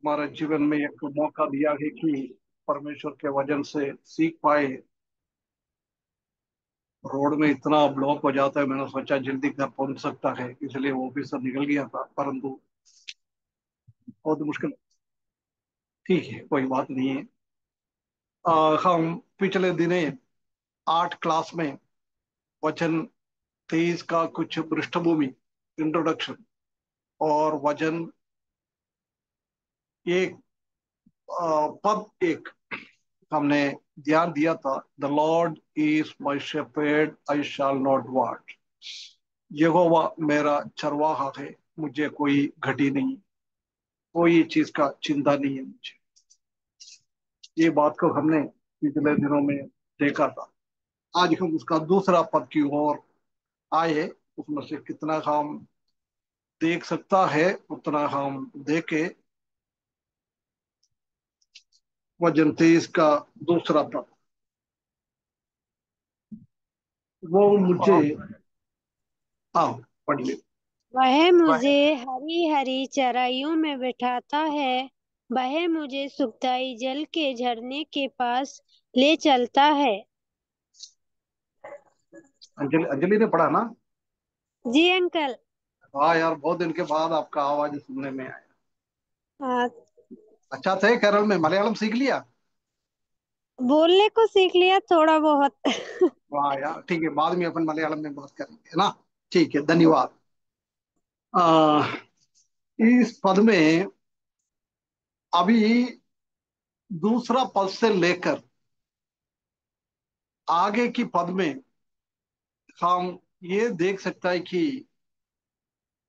हमारे जीवन में एक मौका दिया है कि परमेश्वर के वचन से सीख पाए। रोड में इतना ब्लॉक हो जाता है, मैंने सोचा जल्दी घर पहुंच सकता है, इसलिए ऑफिस से निकल गया था, परंतु बहुत मुश्किल। ठीक है, कोई बात नहीं है। हम पिछले दिने 8 क्लास में वचन 23 का कुछ पृष्ठभूमि, इंट्रोडक्शन, और वचन एक, पद एक हमने ध्यान दिया था। The Lord is my shepherd, I shall not want. यहोवा मेरा चरवाहा है, मुझे कोई घटी नहीं, कोई चीज का चिंता नहीं है मुझे। ये बात को हमने पिछले दिनों में देखा था। आज हम उसका दूसरा पद की ओर आए। उसमें से कितना हम देख सकता है उतना हम देखे। वचन 23 का दूसरा पद, वो मुझे, आओ पढ़ ले। वह मुझे हरी हरी चराइयों में बिठाता है। वह मुझे सुखदाई जल के झरने के पास ले चलता है। अंजलि, अंजलि ने पढ़ा ना? जी अंकल। हाँ यार, बहुत दिन के बाद आपका आवाज सुनने में आया। हाँ, अच्छा थे केरल में, मलयालम सीख लिया? बोलने को सीख लिया थोड़ा बहुत। वाह यार, ठीक है, बाद में अपन मलयालम में बात करेंगे ना। ठीक है, धन्यवाद। इस पद में अभी दूसरा पद से लेकर आगे की पद में हम ये देख सकता है कि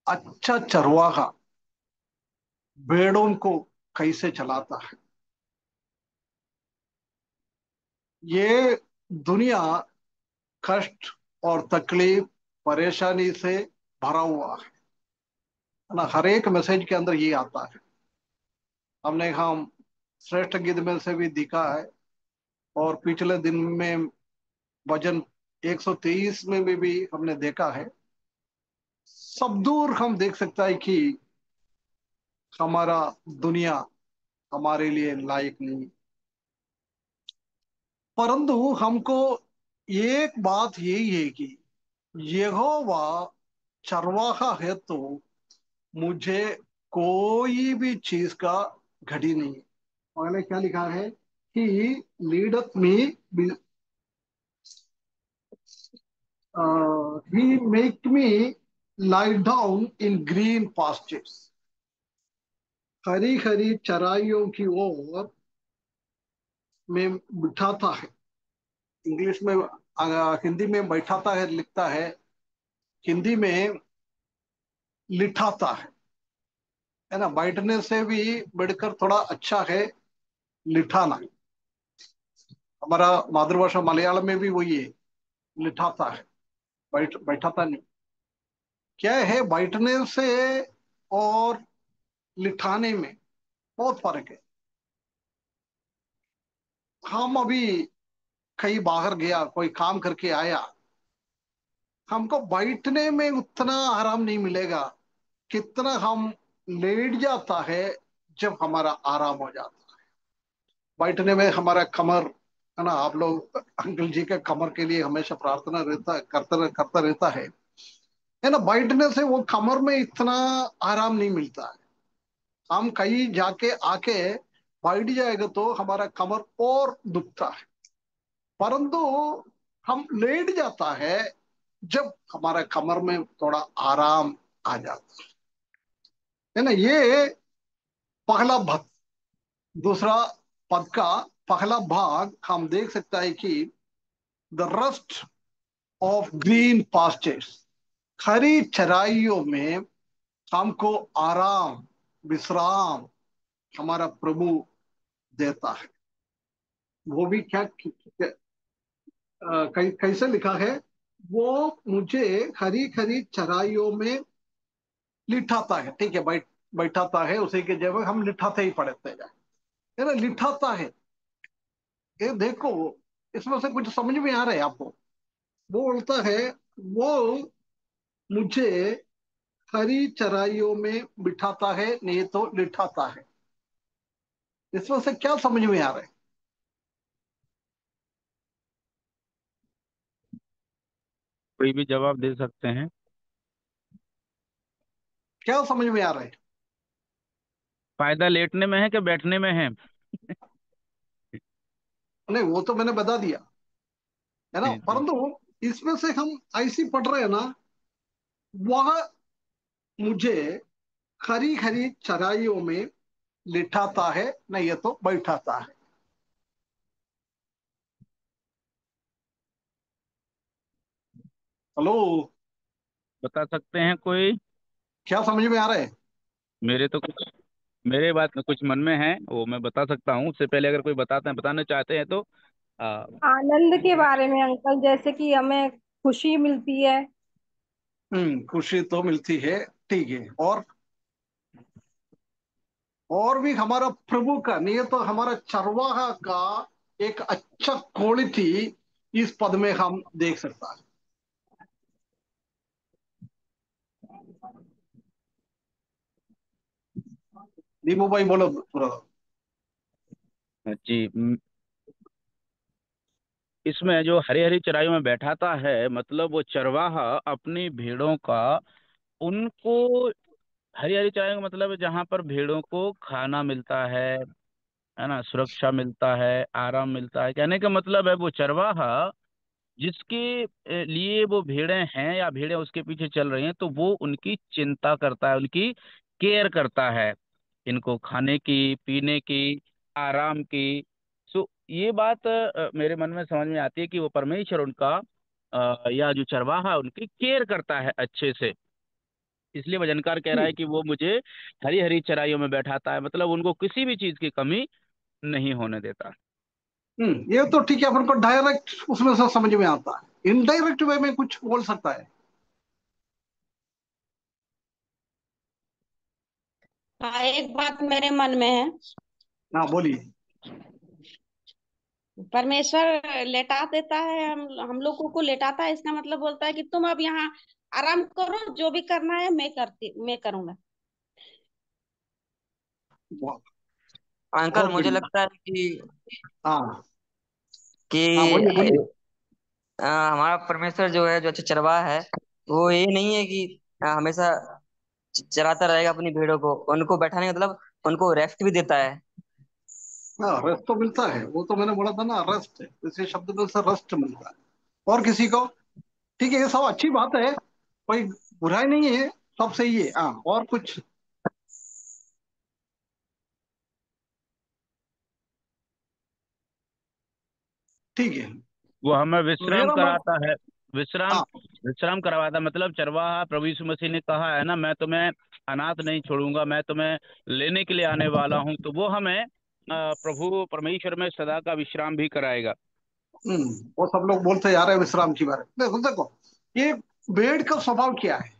अच्छा चरवाहा भेड़ों को कैसे चलाता है। ये दुनिया कष्ट और तकलीफ, परेशानी से भरा हुआ है ना। हर एक मैसेज के अंदर ये आता है। हमने हम श्रेष्ठ गीत में से भी दिखा है, और पिछले दिन में वजन 123 में भी हमने देखा है। सब दूर हम देख सकता है कि हमारा दुनिया हमारे लिए लायक नहीं। परंतु हमको एक बात यही है कि यहोवा चरवाहा है, तो मुझे कोई भी चीज का घटी नहीं है। अगले क्या लिखा है कि leadeth me, he make me lie down in green pastures। हरी हरी चराइयों की ओर में बिठाता है। इंग्लिश में, हिंदी में बैठाता है लिखता है, हिंदी में लिठाता है ना। बैठने से भी बढ़कर थोड़ा अच्छा है लिठाना। हमारा मातृभाषा मलयालम में भी वही है, लिठाता है, बैठाता नहीं। क्या है, बैठने से और लिठाने में बहुत फर्क है। हम अभी कहीं बाहर गया, कोई काम करके आया, हमको बैठने में उतना आराम नहीं मिलेगा कितना हम लेट जाता है जब हमारा आराम हो जाता है। बैठने में हमारा कमर, है ना, आप लोग अंकल जी के कमर के लिए हमेशा प्रार्थना रहता, करता रहता है ना। बैठने से वो कमर में इतना आराम नहीं मिलता है। हम कहीं जाके आके बैठ जाएगा तो हमारा कमर और दुखता है। परंतु हम लेट जाता है जब हमारा कमर में थोड़ा आराम आ जाता है ना। ये पहला पद, दूसरा पद का पहला भाग हम देख सकता है कि the rest of green pastures, हरी चराइयों में हमको आराम, विश्राम हमारा प्रभु देता है। वो भी क्या, कैसे लिखा है, वो मुझे हरी हरी चराइयों में लिठाता है। ठीक है, बैठाता है, उसी के जगह हम लिठाते ही पढ़ते जाए, है ना। लिठाता है, ये देखो, इसमें से कुछ समझ में आ रहा है आपको? वो बोलता है, वो मुझे हरी चराइयों में बिठाता है, नहीं तो लिठाता है। इसमें से क्या समझ में आ रहा है? कोई भी जवाब दे सकते हैं। क्या समझ में आ रहा है? फायदा लेटने में है कि बैठने में है? नहीं, वो तो मैंने बता दिया, है ना, जी जी। परंतु इसमें से हम ऐसी पढ़ रहे हैं ना, वह मुझे खरी खरी चराइयों में लिटाता है, नहीं ये तो बैठाता है। हेलो। बता सकते हैं कोई? क्या समझ में आ रहा है? मेरे तो कुछ, मेरे बात में कुछ मन में है, वो मैं बता सकता हूँ। उससे पहले अगर कोई बताते हैं, बताना चाहते हैं तो आ, आनंद के बारे में अंकल, जैसे कि हमें खुशी मिलती है। खुशी तो मिलती है, ठीक है। और भी हमारा प्रभु का, नहीं ये तो हमारा चरवाहा का एक अच्छा क्वालिटी इस पद में हम देख सकता है। दीपू भाई बोलो पूरा। जी। इसमें जो हरी हरी चराइयों में बैठाता है, मतलब वो चरवाहा अपनी भेड़ों का, उनको, हरी हरी चराइयों का मतलब है जहाँ पर भेड़ों को खाना मिलता है ना, सुरक्षा मिलता है, आराम मिलता है। कहने का मतलब है वो चरवाहा जिसके लिए वो भेड़ें हैं या भेड़ें उसके पीछे चल रही हैं, तो वो उनकी चिंता करता है, उनकी केयर करता है, इनको खाने की, पीने की, आराम की। सो ये बात मेरे मन में समझ में आती है कि वो परमेश्वर उनका या जो चरवाहा उनकी केयर करता है अच्छे से। इसलिए वजनकार कह रहा है कि वो मुझे हरी हरी चराइयों में बैठाता है, मतलब उनको किसी भी चीज की कमी नहीं होने देता। ये तो ठीक है, अपन को डायरेक्ट उसमें से समझ में आता है, इनडायरेक्ट वे में कुछ बोल सकता है। हाँ, एक बात मेरे मन में है। हाँ बोलिए। परमेश्वर लेटा देता है, हम लोगों को लेटाता है, इसका मतलब बोलता है कि तुम अब यहाँ आराम करो, जो भी करना है मैं करूंगा। बहुत अंकल बहुत मुझे बढ़िया। लगता है कि हाँ हाँ, कि बोलिए बोलिए। हमारा परमेश्वर जो है, जो अच्छा चरवाहा है, वो ये नहीं है कि हमेशा चराता रहेगा अपनी भेड़ों को। उनको बैठाने का मतलब उनको रेस्ट भी देता है। हाँ, रेस्ट तो मिलता है, वो तो मैंने बोला था ना, रेस्ट, इसी शब्द में से रेस्ट मिलता है। और किसी को, ठीक है, ये सब अच्छी बात है, कोई बुराई नहीं है, सब सही है। हाँ, और कुछ? ठीक है। वो हमें विश्राम मेरा मन। कराता है। विश्राम, हाँ। विश्राम करवाता है, मतलब चरवाहा, प्रभु यीशु मसीह ने कहा है ना, मैं तुम्हें अनाथ नहीं छोड़ूंगा, मैं तुम्हें लेने के लिए आने वाला हूँ। तो वो हमें प्रभु परमेश्वर में सदा का विश्राम भी कराएगा। वो सब लोग बोलते जा रहे हैं विश्राम के बारे में। देखो देखो, ये भेड़ का स्वभाव क्या है?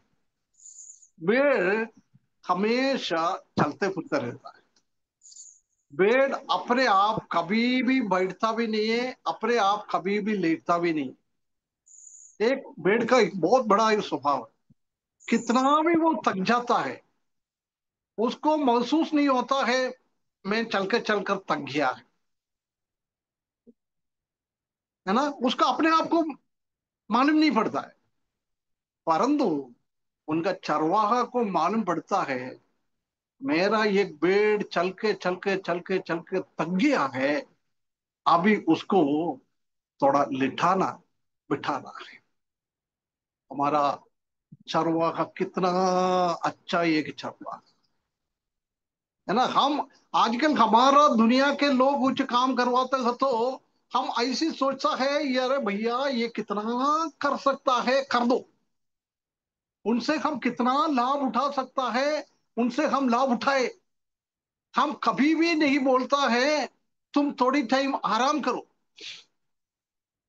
भेड़ हमेशा चलते फिरते रहता है। भेड़ अपने आप कभी भी बैठता भी नहीं है, अपने आप कभी भी लेटता भी नहीं। एक भेड़ का एक बहुत बड़ा ये स्वभाव है, कितना भी वो थक जाता है, उसको महसूस नहीं होता है मैं चलकर थक गया है ना, उसका अपने आप को मालूम नहीं पड़ता है। परंतु उनका चरवाहा को मालूम पड़ता है, मेरा ये पेड़ चल के थक गया है, अभी उसको थोड़ा लिटाना बिठाना है। हमारा चरवाहा कितना अच्छा एक चरवाहा है ना। हम आजकल हमारा दुनिया के लोग कुछ काम करवाते हैं तो हम ऐसी सोचता है, यार भैया ये कितना कर सकता है, कर दो, उनसे हम कितना लाभ उठा सकता है, उनसे हम लाभ उठाए। हम कभी भी नहीं बोलता है तुम थोड़ी टाइम आराम करो।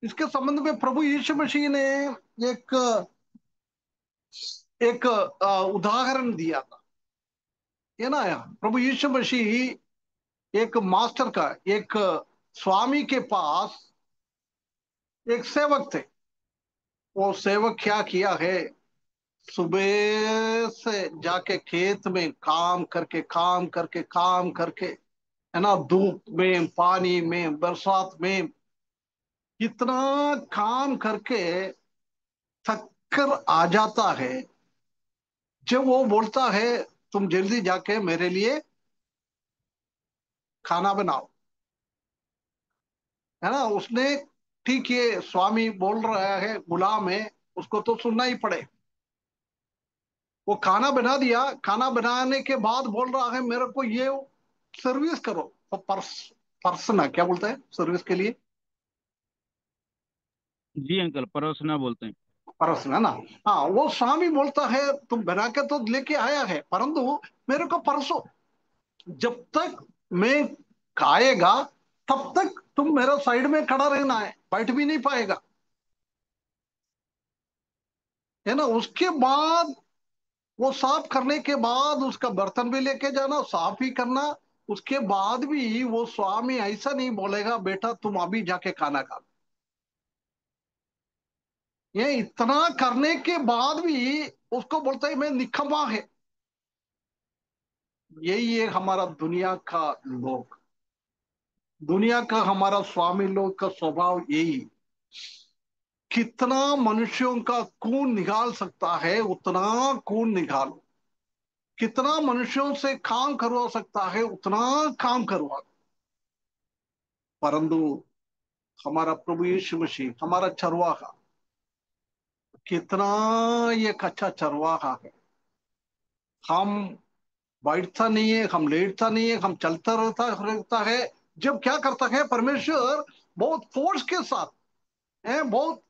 इसके संबंध में प्रभु यीशु मसीह ने एक एक उदाहरण दिया था, ये ना यार। प्रभु यीशु मसीह एक मास्टर का, एक स्वामी के पास एक सेवक थे। वो सेवक क्या किया है, सुबह से जाके खेत में काम करके है ना, धूप में, पानी में, बरसात में, कितना काम करके थक कर आ जाता है। जब वो बोलता है तुम जल्दी जाके मेरे लिए खाना बनाओ, है ना, उसने, ठीक है स्वामी बोल रहा है, गुलाम है, उसको तो सुनना ही पड़े। वो खाना बना दिया, खाना बनाने के बाद बोल रहा है मेरे को ये सर्विस करो। तो पर्सना क्या बोलता है सर्विस के लिए? जी अंकल, परोसना बोलते हैं। परसना ना। हाँ, वो स्वामी बोलता है तुम बना के तो लेके आया है, परंतु मेरे को परसो। जब तक मैं खाएगा तब तक तुम मेरा साइड में खड़ा रहना है, बैठ भी नहीं पाएगा, है ना। उसके बाद वो साफ करने के बाद उसका बर्तन भी लेके जाना, साफ ही करना। उसके बाद भी वो स्वामी ऐसा नहीं बोलेगा बेटा तुम अभी जाके खाना खा। ये इतना करने के बाद भी उसको बोलता है मैं निकम्मा है। यही है हमारा दुनिया का लोग, दुनिया का हमारा स्वामी लोग का स्वभाव यही। कितना मनुष्यों का खून निकाल सकता है उतना खून निकालो, कितना मनुष्यों से काम करवा सकता है उतना काम करवा। परंतु हमारा प्रभु यीशु मसीह हमारा चरवाहा कितना एक अच्छा चरवाहा है। हम बैठता नहीं है, हम लेटता नहीं है, हम चलता रहता रहता है। जब क्या करता है परमेश्वर, बहुत फोर्स के साथ है, बहुत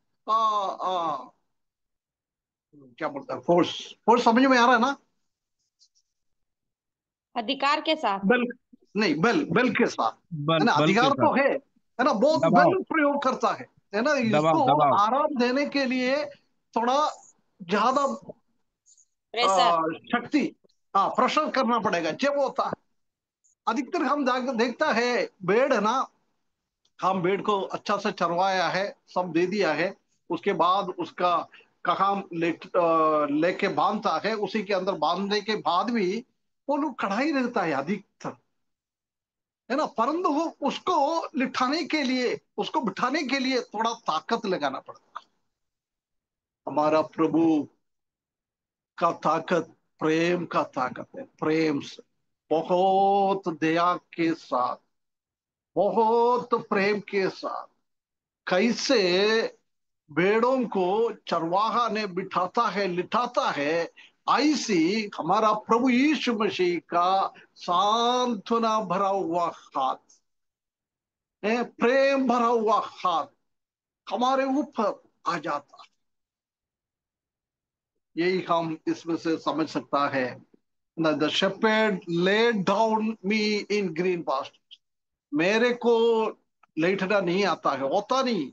क्या बोलता है, फोर्स, फोर्स समझ में आ रहा है ना? अधिकार के साथ। बल, नहीं, बल, बल के साथ, है बल ना, बल के अधिकार साथ। तो है ना, बहुत दबाव, बल प्रयोग करता है ना, दबाव, इसको दबाव। आराम देने के लिए थोड़ा ज्यादा प्रेशर। शक्ति, हाँ, प्रेशर करना पड़ेगा जब होता है। अधिकतर हम देखता है बेड है ना, हम बेड को अच्छा से चरवाया है, सब दे दिया है, उसके बाद उसका काम लेके बांधता है, उसी के अंदर बांधने के बाद भी वो लोग कढ़ाई रहता है अधिकतर, है ना, परंतु उसको लिटाने के लिए, उसको बिठाने के लिए थोड़ा ताकत लगाना पड़ता है। हमारा प्रभु का ताकत प्रेम का ताकत है, प्रेम से, बहुत दया के साथ, बहुत प्रेम के साथ, कैसे भेड़ों को चरवाहा ने बिठाता है, लिटाता है, ऐसी हमारा प्रभु यीशु मसीह का सांत्वना भरा हुआ हाथ प्रेम भरा हुआ हाथ हमारे ऊपर आ जाता। यही हम इसमें से समझ सकता है ना, the shepherd led down me in green past. मेरे को लेटना नहीं आता है, होता नहीं।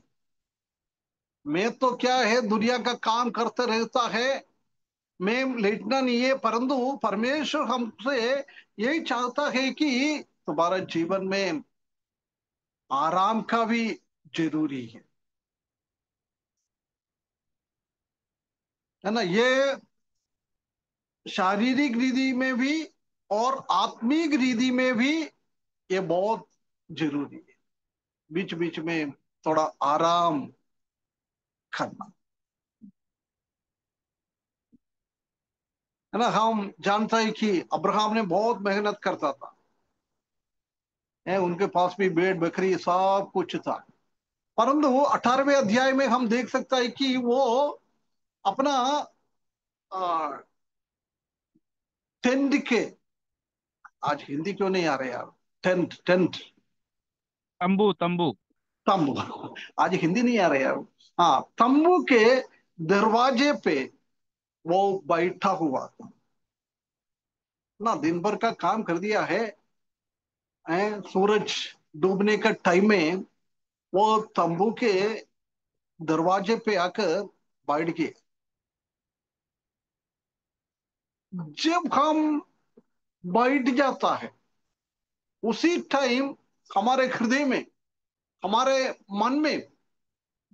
मैं तो क्या है दुनिया का काम करते रहता है, मैं लेटना नहीं है, परंतु परमेश्वर हमसे यही चाहता है कि तुम्हारा जीवन में आराम का भी जरूरी है ना। ये शारीरिक रीति में भी और आत्मिक रीति में भी ये बहुत जरूरी है, बीच बीच में थोड़ा आराम करना, है ना। हम जानता है कि अब्राहम ने बहुत मेहनत करता था, उनके पास भी भेड़ बकरी सब कुछ था, परंतु 18वें अध्याय में हम देख सकता है कि वो अपना टेंट के, आज हिंदी क्यों नहीं आ रहा यार, टेंट, टेंट, तंबू, तंबू। तंबू, आज हिंदी नहीं आ रहा यार। हाँ, तंबू के दरवाजे पे वो बैठा हुआ था ना, दिन भर का काम कर दिया सूरज डूबने का टाइम में वो तंबू के दरवाजे पे आकर बैठ गए। जब हम बैठ जाता है उसी टाइम हमारे हृदय में, हमारे मन में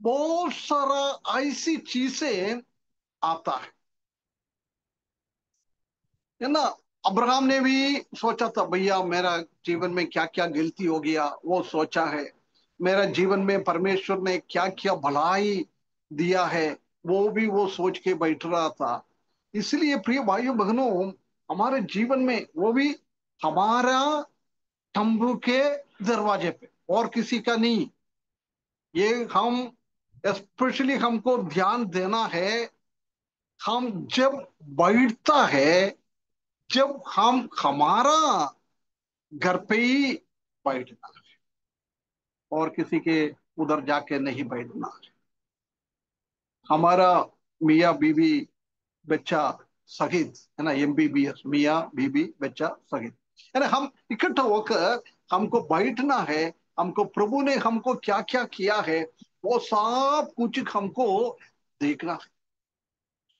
बहुत सारा ऐसी चीजें आता है ना, अब्राहम ने भी सोचा था, भैया मेरा जीवन में क्या क्या गलती हो गया, वो सोचा है। मेरा जीवन में परमेश्वर ने क्या क्या भलाई दिया है, वो भी वो सोच के बैठ रहा था। इसलिए प्रिय भाइयों बहनों, हमारे जीवन में वो भी हमारा तंबू के दरवाजे पे, और किसी का नहीं। ये हम स्पेशली हमको ध्यान देना है। हम जब बैठता है, जब हम हमारा घर पे ही बैठना, और किसी के उधर जाके नहीं बैठना। हमारा मियाँ बीवी बच्चा सहित, है ना, MBBS, मियाँ बीवी बच्चा सहित, है ना, हम इकट्ठा होकर हमको बैठना है। हमको प्रभु ने हमको क्या क्या किया है, वो सब कुछ हमको देखना है।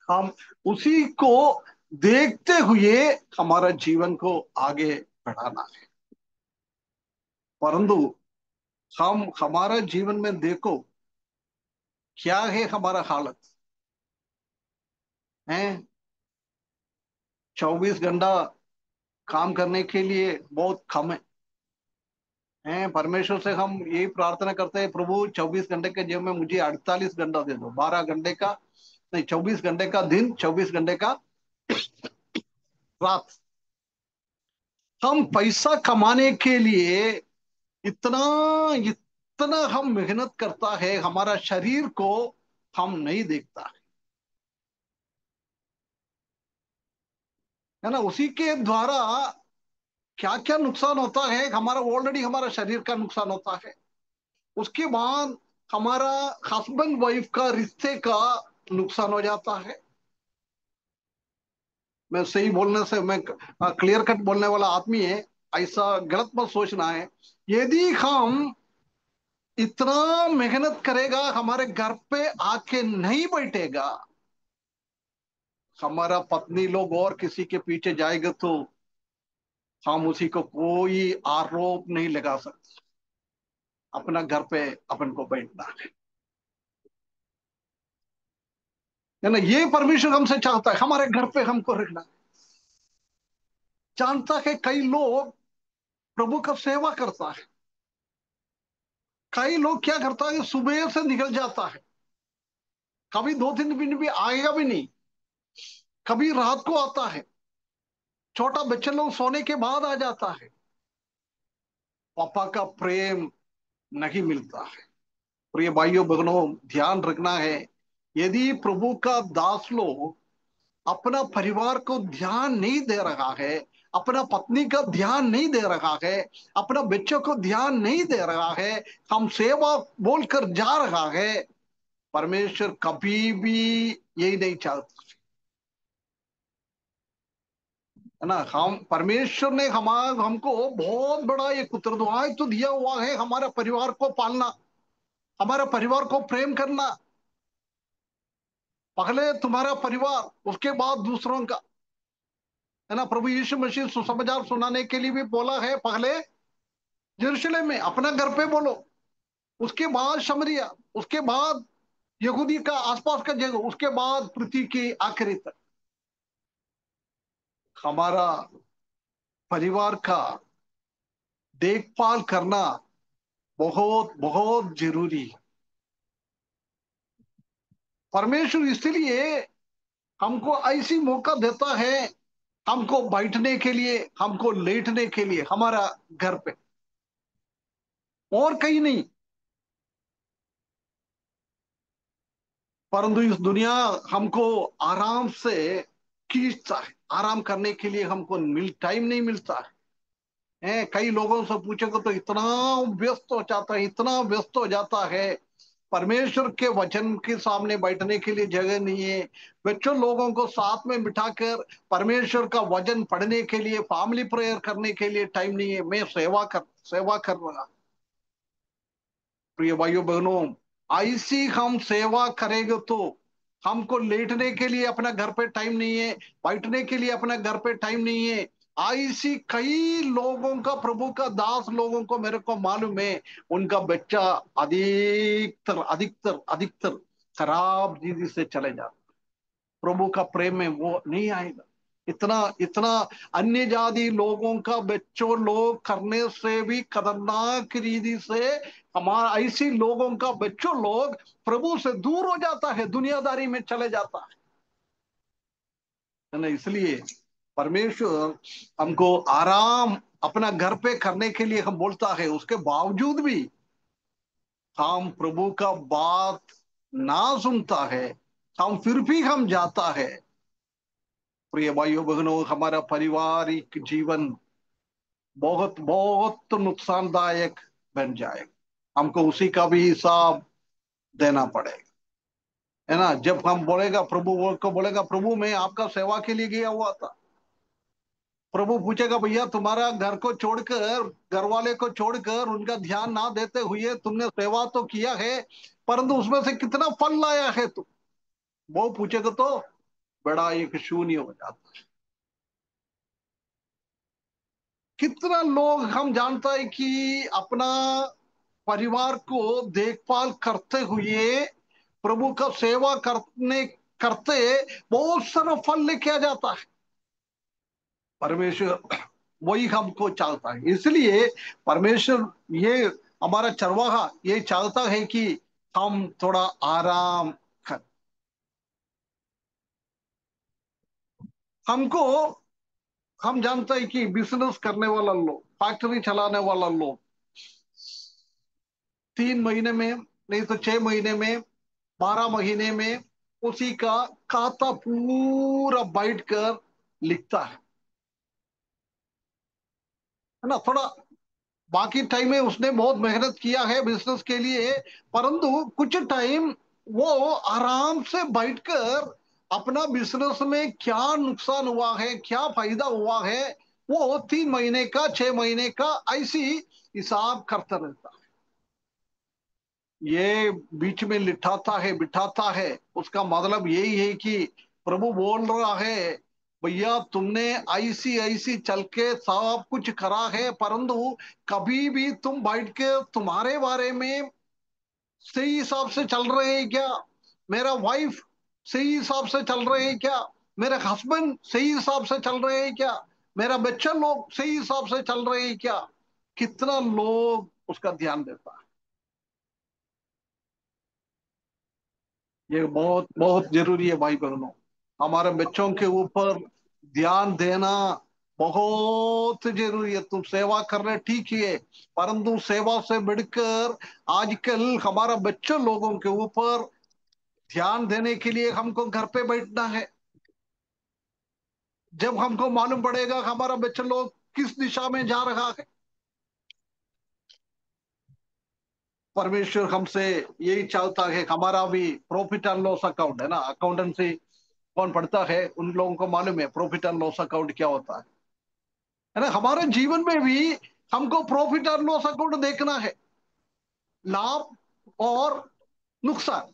हम उसी को देखते हुए हमारा जीवन को आगे बढ़ाना है। परंतु हम हमारा जीवन में देखो क्या है हमारा हालत है। 24 घंटा काम करने के लिए बहुत कम है। परमेश्वर से हम यही प्रार्थना करते हैं, प्रभु 24 घंटे के जीवन में मुझे 48 घंटा दे दो, 12 घंटे का नहीं, 24 घंटे का दिन, 24 घंटे का रात। हम पैसा कमाने के लिए इतना इतना हम मेहनत करता है, हमारा शरीर को हम नहीं देखता है ना। उसी के द्वारा क्या क्या नुकसान होता है हमारा, ऑलरेडी हमारा शरीर का नुकसान होता है। उसके बाद हमारा हस्बैंड वाइफ का रिश्ते का नुकसान हो जाता है। मैं सही बोलने से, मैं क्लियर कट बोलने वाला आदमी है, ऐसा गलत मत सोचना है। यदि हम इतना मेहनत करेगा, हमारे घर पे आके नहीं बैठेगा, हमारा पत्नी लोग और किसी के पीछे जाएगा, तो हम उसी को कोई आरोप नहीं लगा सकते। अपना घर पे अपन को बैठना है ना। ये परमेश्वर हमसे चाहता है, हमारे घर पे हमको रखना। जानता है कई लोग प्रभु का सेवा करता है, कई लोग क्या करता है, सुबह से निकल जाता है, कभी 2-3 दिन भी आएगा भी नहीं, कभी रात को आता है, छोटा बच्चे लोग सोने के बाद आ जाता है। पापा का प्रेम नहीं मिलता है। प्रिय भाइयों बहनों, ध्यान रखना है, यदि प्रभु का दास लोग अपना परिवार को ध्यान नहीं दे रहा है, अपना पत्नी का ध्यान नहीं दे रहा है, अपना बच्चों को ध्यान नहीं दे रहा है, हम सेवा बोलकर जा रहा है, परमेश्वर कभी भी यही नहीं चाहता है ना। हम परमेश्वर ने हमको बहुत बड़ा एक उत्तरदायित्व तो दिया हुआ है, हमारा परिवार को पालना, हमारा परिवार को प्रेम करना। पहले तुम्हारा परिवार, उसके बाद दूसरों का, है ना। प्रभु यीशु मसीह सुसमाचार सुनाने के लिए भी बोला है, पहले यरूशलेम में अपना घर पे बोलो, उसके बाद शमरिया, उसके बाद यहूदी का आसपास का जगह, उसके बाद पृथ्वी की आखिरी तक। हमारा परिवार का देखभाल करना बहुत बहुत जरूरी है। परमेश्वर इसलिए हमको ऐसी मौका देता है, हमको बैठने के लिए, हमको लेटने के लिए हमारा घर पे, और कहीं नहीं। परंतु इस दुनिया हमको आराम से खींचता है, आराम करने के लिए हमको टाइम नहीं मिलता है। कई लोगों से पूछोगे तो इतना व्यस्त हो जाता है, इतना व्यस्त हो जाता है, परमेश्वर के वचन के सामने बैठने के लिए जगह नहीं है। बच्चों लोगों को साथ में बिठाकर परमेश्वर का वचन पढ़ने के लिए, फैमिली प्रेयर करने के लिए टाइम नहीं है। मैं सेवा कर रहा। प्रिय भाइयों बहनों, ऐसी हम सेवा करेंगे तो हमको लेटने के लिए अपना घर पे टाइम नहीं है, बैठने के लिए अपना घर पे टाइम नहीं है। ऐसी कई लोगों का, प्रभु का दास लोगों को मेरे को मालूम है, उनका बच्चा अधिकतर अधिकतर अधिकतर खराब चीज से चले जाता, प्रभु का प्रेम में वो नहीं आएगा। इतना इतना अन्य जाति लोगों का बच्चों लोग करने से भी खतरनाक रीति से हमारा ऐसी लोगों का बच्चों लोग प्रभु से दूर हो जाता है, दुनियादारी में चले जाता है ना। इसलिए परमेश्वर हमको आराम अपना घर पे करने के लिए हम बोलता है, उसके बावजूद भी हम प्रभु का बात ना सुनता है, हम फिर भी हम जाता है। प्रिय भाइयों बहनों, हमारा पारिवारिक जीवन बहुत बहुत नुकसानदायक बन जाएगा, हमको उसी का भी हिसाब देना पड़ेगा, है ना। जब हम बोलेगा प्रभु को बोलेगा, प्रभु मैं आपका सेवा के लिए गया हुआ था, प्रभु पूछेगा भैया तुम्हारा घर को छोड़कर, घर वाले को छोड़कर उनका ध्यान ना देते हुए तुमने सेवा तो किया है, परंतु उसमें से कितना फल लाया है तुम, वो पूछेगा तो बड़ा एक शून्य हो जाता है। कितना लोग हम जानता है कि अपना परिवार को देखभाल करते हुए प्रभु का सेवा करने करते बहुत सारा फल लेके आ जाता है। परमेश्वर वही हमको चाहता है, इसलिए परमेश्वर ये हमारा चरवाहा ये चाहता है कि हम थोड़ा आराम कर, हमको हम जानते हैं कि बिजनेस करने वाला लोग, फैक्ट्री चलाने वाला लोग 3 महीने में नहीं तो 6 महीने में, 12 महीने में उसी का खाता पूरा बैठ कर लिखता है ना। थोड़ा बाकी टाइम में उसने बहुत मेहनत किया है बिजनेस के लिए, परंतु कुछ टाइम वो आराम से बैठकर अपना बिजनेस में क्या नुकसान हुआ है, क्या फायदा हुआ है, वो 3 महीने का 6 महीने का ऐसी हिसाब करता रहता है। ये बीच में लिटाता है बिठाता है, उसका मतलब यही है कि प्रभु बोल रहा है भैया तुमने ऐसी ऐसी चल के सब कुछ करा है, परंतु कभी भी तुम बैठ के तुम्हारे बारे में सही हिसाब से चल रहे हैं क्या, मेरा वाइफ सही हिसाब से चल रहे हैं क्या, मेरे हस्बैंड सही हिसाब से चल रहे हैं क्या, मेरा बच्चा लोग सही हिसाब से चल रहे हैं क्या, कितना लोग उसका ध्यान देता है। ये बहुत बहुत जरूरी है भाई बहनों, हमारे बच्चों के ऊपर ध्यान देना बहुत जरूरी है। तुम सेवा कर रहे ठीक ही है, परंतु सेवा से बढ़कर आजकल हमारा बच्चों लोगों के ऊपर ध्यान देने के लिए हमको घर पे बैठना है। जब हमको मालूम पड़ेगा हमारा बच्चा लोग किस दिशा में जा रहा है, परमेश्वर हमसे यही चाहता है। हमारा भी प्रॉफिट एंड लॉस अकाउंट है ना, अकाउंटेंसी कौन पढ़ता है उन लोगों को मालूम है प्रॉफिट एंड लॉस अकाउंट क्या होता है ना। हमारे जीवन में भी हमको प्रॉफिट एंड लॉस अकाउंट देखना है, लाभ और नुकसान,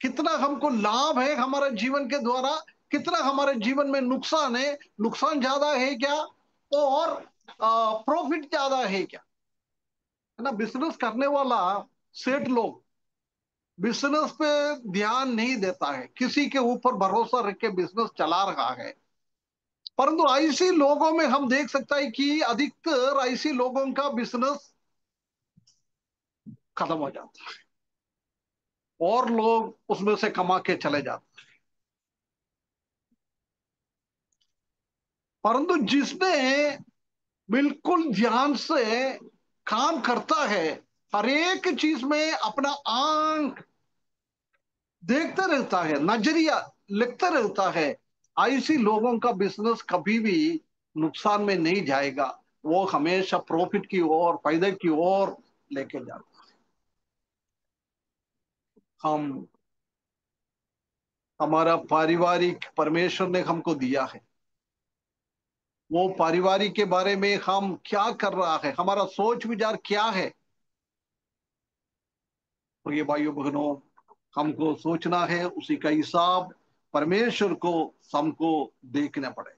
कितना हमको लाभ है हमारे जीवन के द्वारा, कितना हमारे जीवन में नुकसान है, नुकसान ज्यादा है क्या और प्रॉफिट ज्यादा है क्या, है ना। बिजनेस करने वाला सेठ लोग बिजनेस पे ध्यान नहीं देता है, किसी के ऊपर भरोसा रख के बिजनेस चला रहा है, परंतु ऐसी लोगों में हम देख सकता है कि अधिकतर ऐसी लोगों का बिजनेस खत्म हो जाता है और लोग उसमें से कमा के चले जाते हैं। परंतु जिसने बिल्कुल ध्यान से काम करता है, हर एक चीज में अपना आंख देखते रहता है, नजरिया लिखते रहता है, ऐसी लोगों का बिजनेस कभी भी नुकसान में नहीं जाएगा, वो हमेशा प्रॉफिट की ओर फायदे की ओर लेके जाता है। हम हमारा पारिवारिक परमेश्वर ने हमको दिया है, वो पारिवारिक के बारे में हम क्या कर रहा है, हमारा सोच विचार क्या है। तो ये भाइयों बहनों, हमको सोचना है, उसी का हिसाब परमेश्वर को हमको देखना पड़े,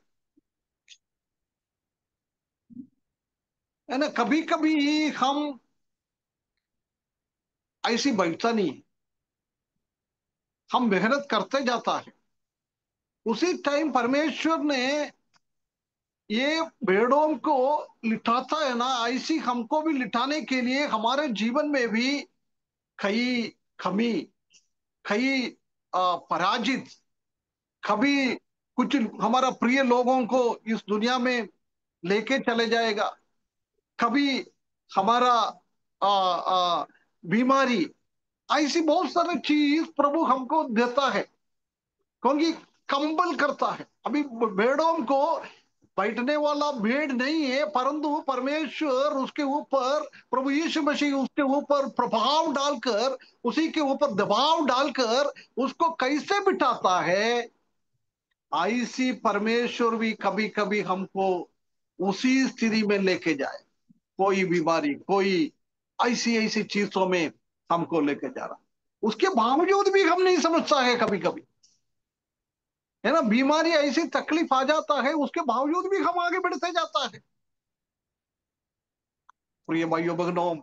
है ना। कभी कभी हम ऐसी बैठता नहीं, हम मेहनत करते जाता है, उसी टाइम परमेश्वर ने ये भेड़ों को लिटाता है ना, ऐसी हमको भी लिटाने के लिए हमारे जीवन में भी कई कमी, कई पराजित, कभी कुछ हमारा प्रिय लोगों को इस दुनिया में लेके चले जाएगा, कभी हमारा आ, आ, बीमारी, ऐसी बहुत सारी चीज प्रभु हमको देता है, क्योंकि कंबल करता है। अभी भेड़ों को बैठने वाला भेड़ नहीं है, परंतु परमेश्वर उसके ऊपर, प्रभु यीशु मसीह उसके ऊपर प्रभाव डालकर, उसी के ऊपर दबाव डालकर उसको कैसे बिठाता है, ऐसी परमेश्वर भी कभी कभी हमको उसी स्थिति में लेके जाए। कोई बीमारी, कोई ऐसी ऐसी चीजों में हमको लेके जा रहा, उसके बावजूद भी हम नहीं समझता है कभी कभी, है ना। बीमारी ऐसी तकलीफ आ जाता है, उसके बावजूद भी हम आगे बढ़ते जाता है। प्रिय भाइयों बहनों,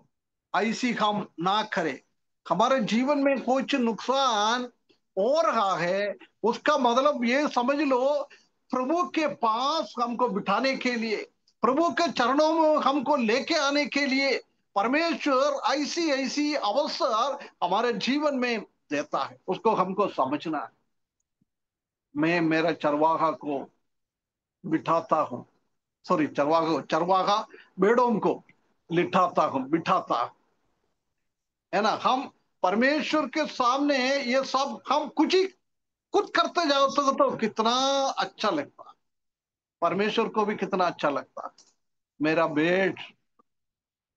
ऐसी हम ना करें। हमारे जीवन में कुछ नुकसान हो रहा है, उसका मतलब ये समझ लो, प्रभु के पास हमको बिठाने के लिए, प्रभु के चरणों में हमको लेके आने के लिए परमेश्वर ऐसी ऐसी अवसर हमारे जीवन में देता है, उसको हमको समझना है। मैं मेरा चरवाहा को बिठाता हूँ, सॉरी, चरवाहा भेड़ों को लिठाता हूँ, बिठाता हूँ, है ना। हम परमेश्वर के सामने ये सब हम कुछ करते जाओ तो कितना अच्छा लगता है, परमेश्वर को भी कितना अच्छा लगता है। मेरा बेट,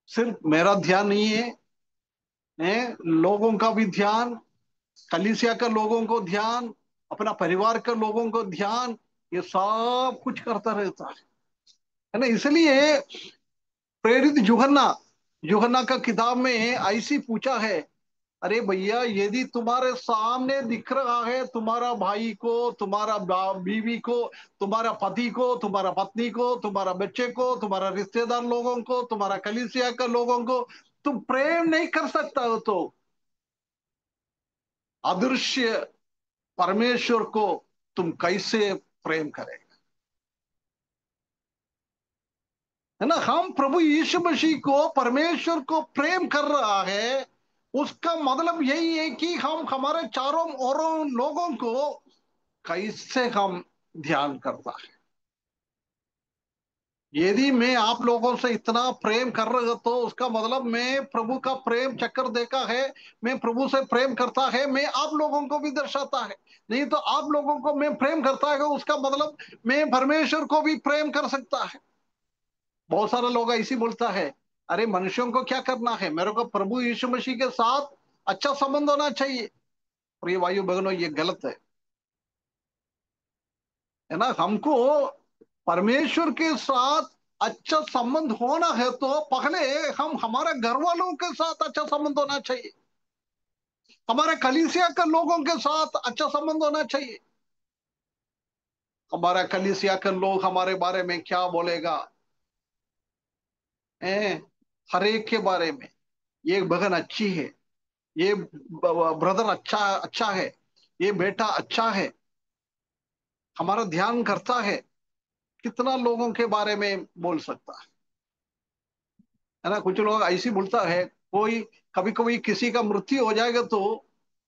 सिर्फ मेरा ध्यान नहीं है, लोगों का भी ध्यान, कलीसिया का लोगों को ध्यान, अपना परिवार के लोगों को ध्यान, ये सब कुछ करता रहता है ना। इसलिए प्रेरित यूहन्ना, यूहन्ना का किताब में ऐसी पूछा है, अरे भैया, यदि तुम्हारे सामने दिख रहा है तुम्हारा भाई को, तुम्हारा बीवी को, तुम्हारा पति को, तुम्हारा पत्नी को, तुम्हारा बच्चे को, तुम्हारा रिश्तेदार लोगों को, तुम्हारा कलीसिया के लोगों को तुम प्रेम नहीं कर सकता हो, तो अदृश्य परमेश्वर को तुम कैसे प्रेम करें, है ना। हम प्रभु यीशु मसीह को, परमेश्वर को प्रेम कर रहा है, उसका मतलब यही है कि हम हमारे चारों ओरों लोगों को कैसे हम ध्यान करता है। यदि मैं आप लोगों से इतना प्रेम कर रहा तो उसका मतलब मैं प्रभु का प्रेम चक्कर देखा है, मैं प्रभु से प्रेम करता है, मैं आप लोगों को भी दर्शाता है। नहीं तो आप लोगों को मैं प्रेम करता है उसका मतलब मैं परमेश्वर को भी प्रेम कर सकता है। बहुत सारे लोग ऐसी बोलता है, अरे मनुष्यों को क्या करना है, मेरे को प्रभु यीशु मसीह के साथ अच्छा संबंध होना चाहिए। प्रिय भाइयों बहनों, ये गलत है ना। हमको परमेश्वर के साथ अच्छा संबंध होना है तो पहले हम हमारे घर वालों के साथ अच्छा संबंध होना चाहिए, हमारे कलीसिया के लोगों के साथ अच्छा संबंध होना चाहिए। हमारा कलीसिया के लोग हमारे बारे में क्या बोलेगा, हैं, हर एक के बारे में, ये बहन अच्छी है, ये ब्रदर अच्छा अच्छा है, ये बेटा अच्छा है, हमारा ध्यान करता है, कितना लोगों के बारे में बोल सकता है ना। कुछ लोग ऐसी बोलता है, कोई कभी कभी किसी का मृत्यु हो जाएगा तो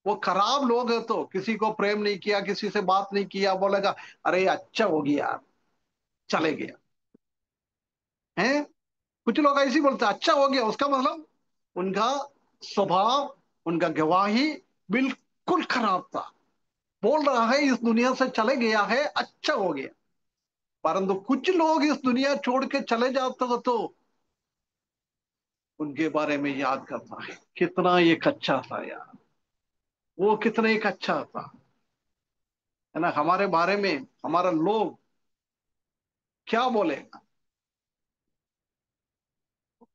वो खराब लोग है, तो किसी को प्रेम नहीं किया, किसी से बात नहीं किया, बोलेगा अरे अच्छा हो गया यार, चले गया, है। कुछ लोग ऐसे ही बोलते हैं, अच्छा हो गया, उसका मतलब उनका स्वभाव, उनका गवाही बिल्कुल खराब था, बोल रहा है इस दुनिया से चले गया है, अच्छा हो गया। परंतु कुछ लोग इस दुनिया छोड़ के चले जाते हो तो उनके बारे में याद करता है, कितना एक अच्छा था यार, वो कितना एक अच्छा था, है ना। हमारे बारे में हमारा लोग क्या बोलेगा,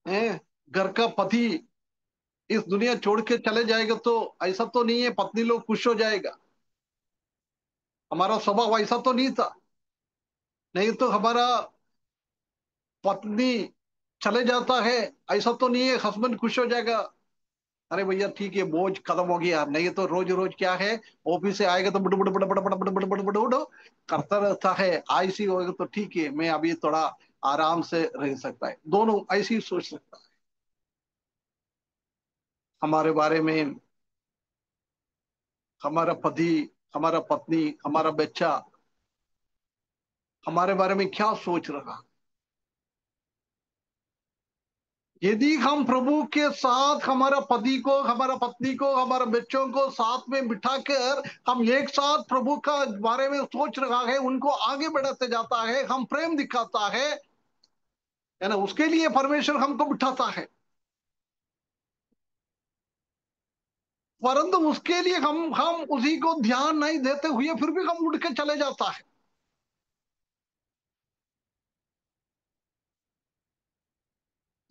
है। घर का पति इस दुनिया छोड़ के चले जाएगा तो ऐसा तो नहीं है पत्नी लोग खुश हो जाएगा, हमारा स्वभाव ऐसा तो नहीं था। नहीं तो हमारा पत्नी चले जाता है, ऐसा तो नहीं है हस्बैंड खुश हो जाएगा, अरे भैया ठीक है, बोझ खत्म हो गया, नहीं तो रोज रोज क्या है, ऑफिस से आएगा तो बुड़ बुड़ बुड़ बुड़ बुड़ बुड़ बुड़ बुड़ बुड़ बुड़ करता रहता है। आईसी होगा तो ठीक है, मैं अभी थोड़ा आराम से रह सकता है, दोनों ऐसी सोच सकता है। हमारे बारे में हमारा पति, हमारा पत्नी, हमारा बच्चा हमारे बारे में क्या सोच रहा। यदि हम प्रभु के साथ हमारा पति को, हमारा पत्नी को, हमारे बच्चों को साथ में बिठाकर हम एक साथ प्रभु का बारे में सोच रहा है, उनको आगे बढ़ाते जाता है, हम प्रेम दिखाता है ना, उसके लिए परमेश्वर हमको बिठाता है। परंतु उसके लिए हम उसी को ध्यान नहीं देते हुए फिर भी हम उड़ के चले जाता है।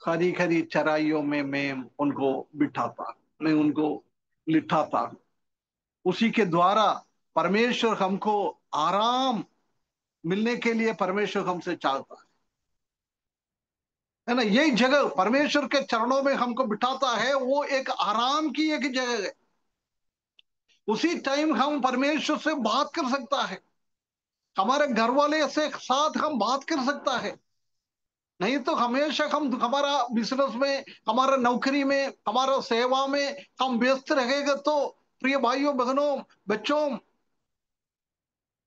खरी खरी चराइयों में मैं उनको बिठाता, मैं उनको लिठाता। उसी के द्वारा परमेश्वर हमको आराम मिलने के लिए परमेश्वर हमसे चाहता है ना। यही जगह परमेश्वर के चरणों में हमको बिठाता है, वो एक आराम की एक जगह है। उसी टाइम हम परमेश्वर से बात कर सकता है, हमारे घर वाले से साथ हम बात कर सकता है। नहीं तो हमेशा हम हमारा बिजनेस में, हमारा नौकरी में, हमारा सेवा में हम व्यस्त रहेगा तो प्रिय भाइयों बहनों बच्चों,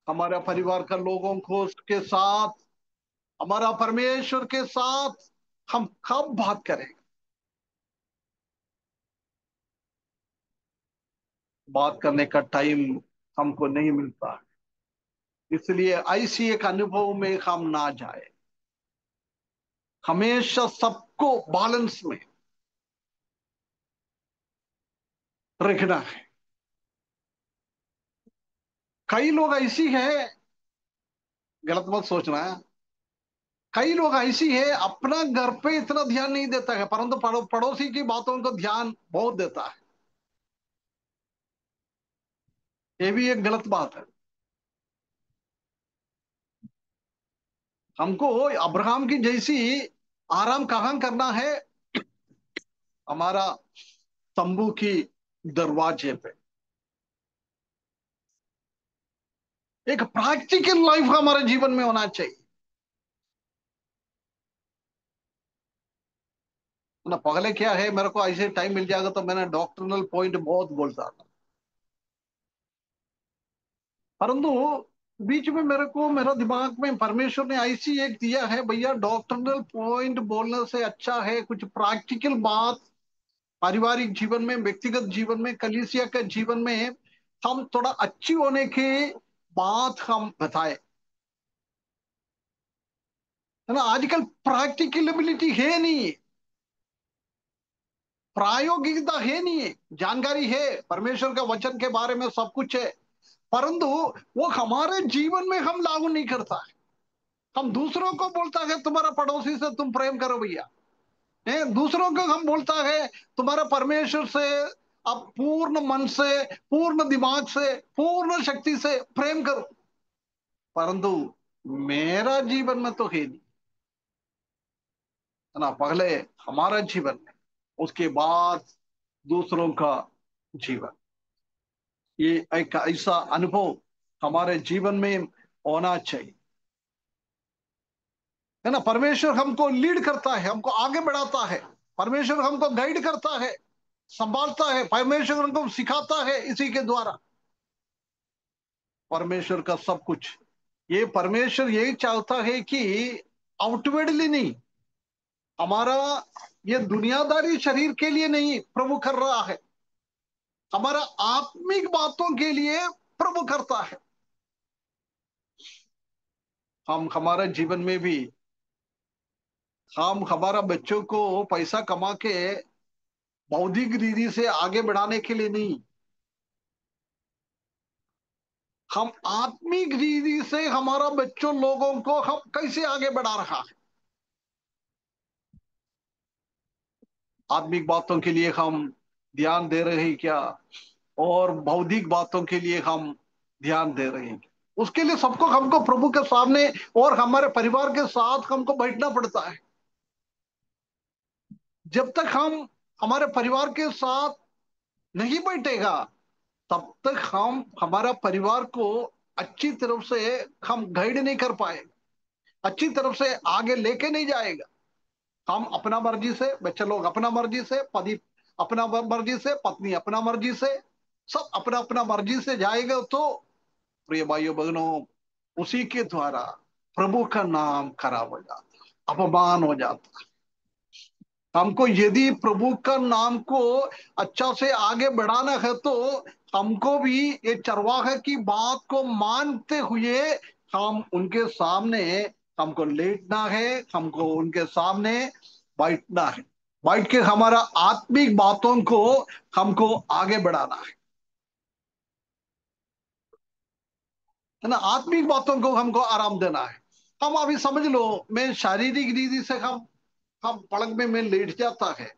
हमारा परिवार का लोगों को के साथ, हमारा परमेश्वर के साथ हम कब बात करेंगे। बात करने का टाइम हमको नहीं मिलता, इसलिए ऐसी एक अनुभव में हम ना जाए। हमेशा सबको बैलेंस में रखना है। कई लोग ऐसी है, गलत मत सोचना है, कई लोग ऐसी है अपना घर पे इतना ध्यान नहीं देता है, परंतु पड़ोसी की बातों को ध्यान बहुत देता है। ये भी एक गलत बात है। हमको अब्राहम की जैसी आराम कहाँ करना है, हमारा तंबू की दरवाजे पे। एक प्रैक्टिकल लाइफ हमारे जीवन में होना चाहिए ना। पहले क्या है, मेरे को ऐसे टाइम मिल जाएगा तो मैंने डॉक्टरनल पॉइंट बहुत बोलता था, परंतु बीच में मेरे को मेरा दिमाग में परमेश्वर ने ऐसी एक दिया है, भैया डॉक्टरनल पॉइंट बोलने से अच्छा है कुछ प्रैक्टिकल बात पारिवारिक जीवन में, व्यक्तिगत जीवन में, कलीसिया के जीवन में हम थोड़ा अच्छी होने की बात हम बताए, है ना। आजकल प्रैक्टिकलिटी है नहीं, प्रायोगिकता है नहीं है। जानकारी है, परमेश्वर का वचन के बारे में सब कुछ है, परंतु वो हमारे जीवन में हम लागू नहीं करता है। हम दूसरों को बोलता है तुम्हारा पड़ोसी से तुम प्रेम करो भैया, दूसरों को हम बोलता है तुम्हारा परमेश्वर से अब पूर्ण मन से, पूर्ण दिमाग से, पूर्ण शक्ति से प्रेम करो, परंतु मेरा जीवन में तो है नहीं, है ना। पहले हमारा जीवन में, उसके बाद दूसरों का जीवन। ये एक ऐसा अनुभव हमारे जीवन में होना चाहिए, है ना। परमेश्वर हमको लीड करता है, हमको आगे बढ़ाता है, परमेश्वर हमको गाइड करता है, संभालता है, परमेश्वर हमको सिखाता है इसी के द्वारा। परमेश्वर का सब कुछ, ये परमेश्वर यही चाहता है कि आउटवर्डली नहीं, हमारा ये दुनियादारी शरीर के लिए नहीं प्रभु कर रहा है, हमारा आत्मिक बातों के लिए प्रभु करता है। हम हमारे जीवन में भी, हम हमारा बच्चों को पैसा कमा के बौद्धिक रीति से आगे बढ़ाने के लिए नहीं, हम आत्मिक रीति से हमारा बच्चों लोगों को हम कैसे आगे बढ़ा रहा है। आत्मिक बातों के लिए हम ध्यान दे रहे हैं क्या, और बौद्धिक बातों के लिए हम ध्यान दे रहे हैं क्या? उसके लिए सबको हमको प्रभु के सामने और हमारे परिवार के साथ हमको बैठना पड़ता है। जब तक हम हमारे परिवार के साथ नहीं बैठेगा, तब तक हम हमारा परिवार को अच्छी तरफ से हम गाइड नहीं कर पाए, अच्छी तरफ से आगे लेके नहीं जाएगा। हम अपना मर्जी से, बच्चे लोग अपना मर्जी से, पति अपना मर्जी से, पत्नी अपना मर्जी से, सब अपना अपना मर्जी से जाएगा तो प्रिय भाइयों बहनों, उसी के द्वारा प्रभु का नाम खराब हो जाता, अपमान हो जाता। हमको यदि प्रभु का नाम को अच्छा से आगे बढ़ाना है तो हमको भी ये चरवाहे की बात को मानते हुए हम उनके सामने, हमको लेटना है, हमको उनके सामने बैठना है, बैठ के हमारा आत्मिक बातों को हमको आगे बढ़ाना है ना, आत्मिक बातों को हमको आराम देना है। हम अभी समझ लो, मैं शारीरिक रीति से हम पलंग में मैं लेट जाता है,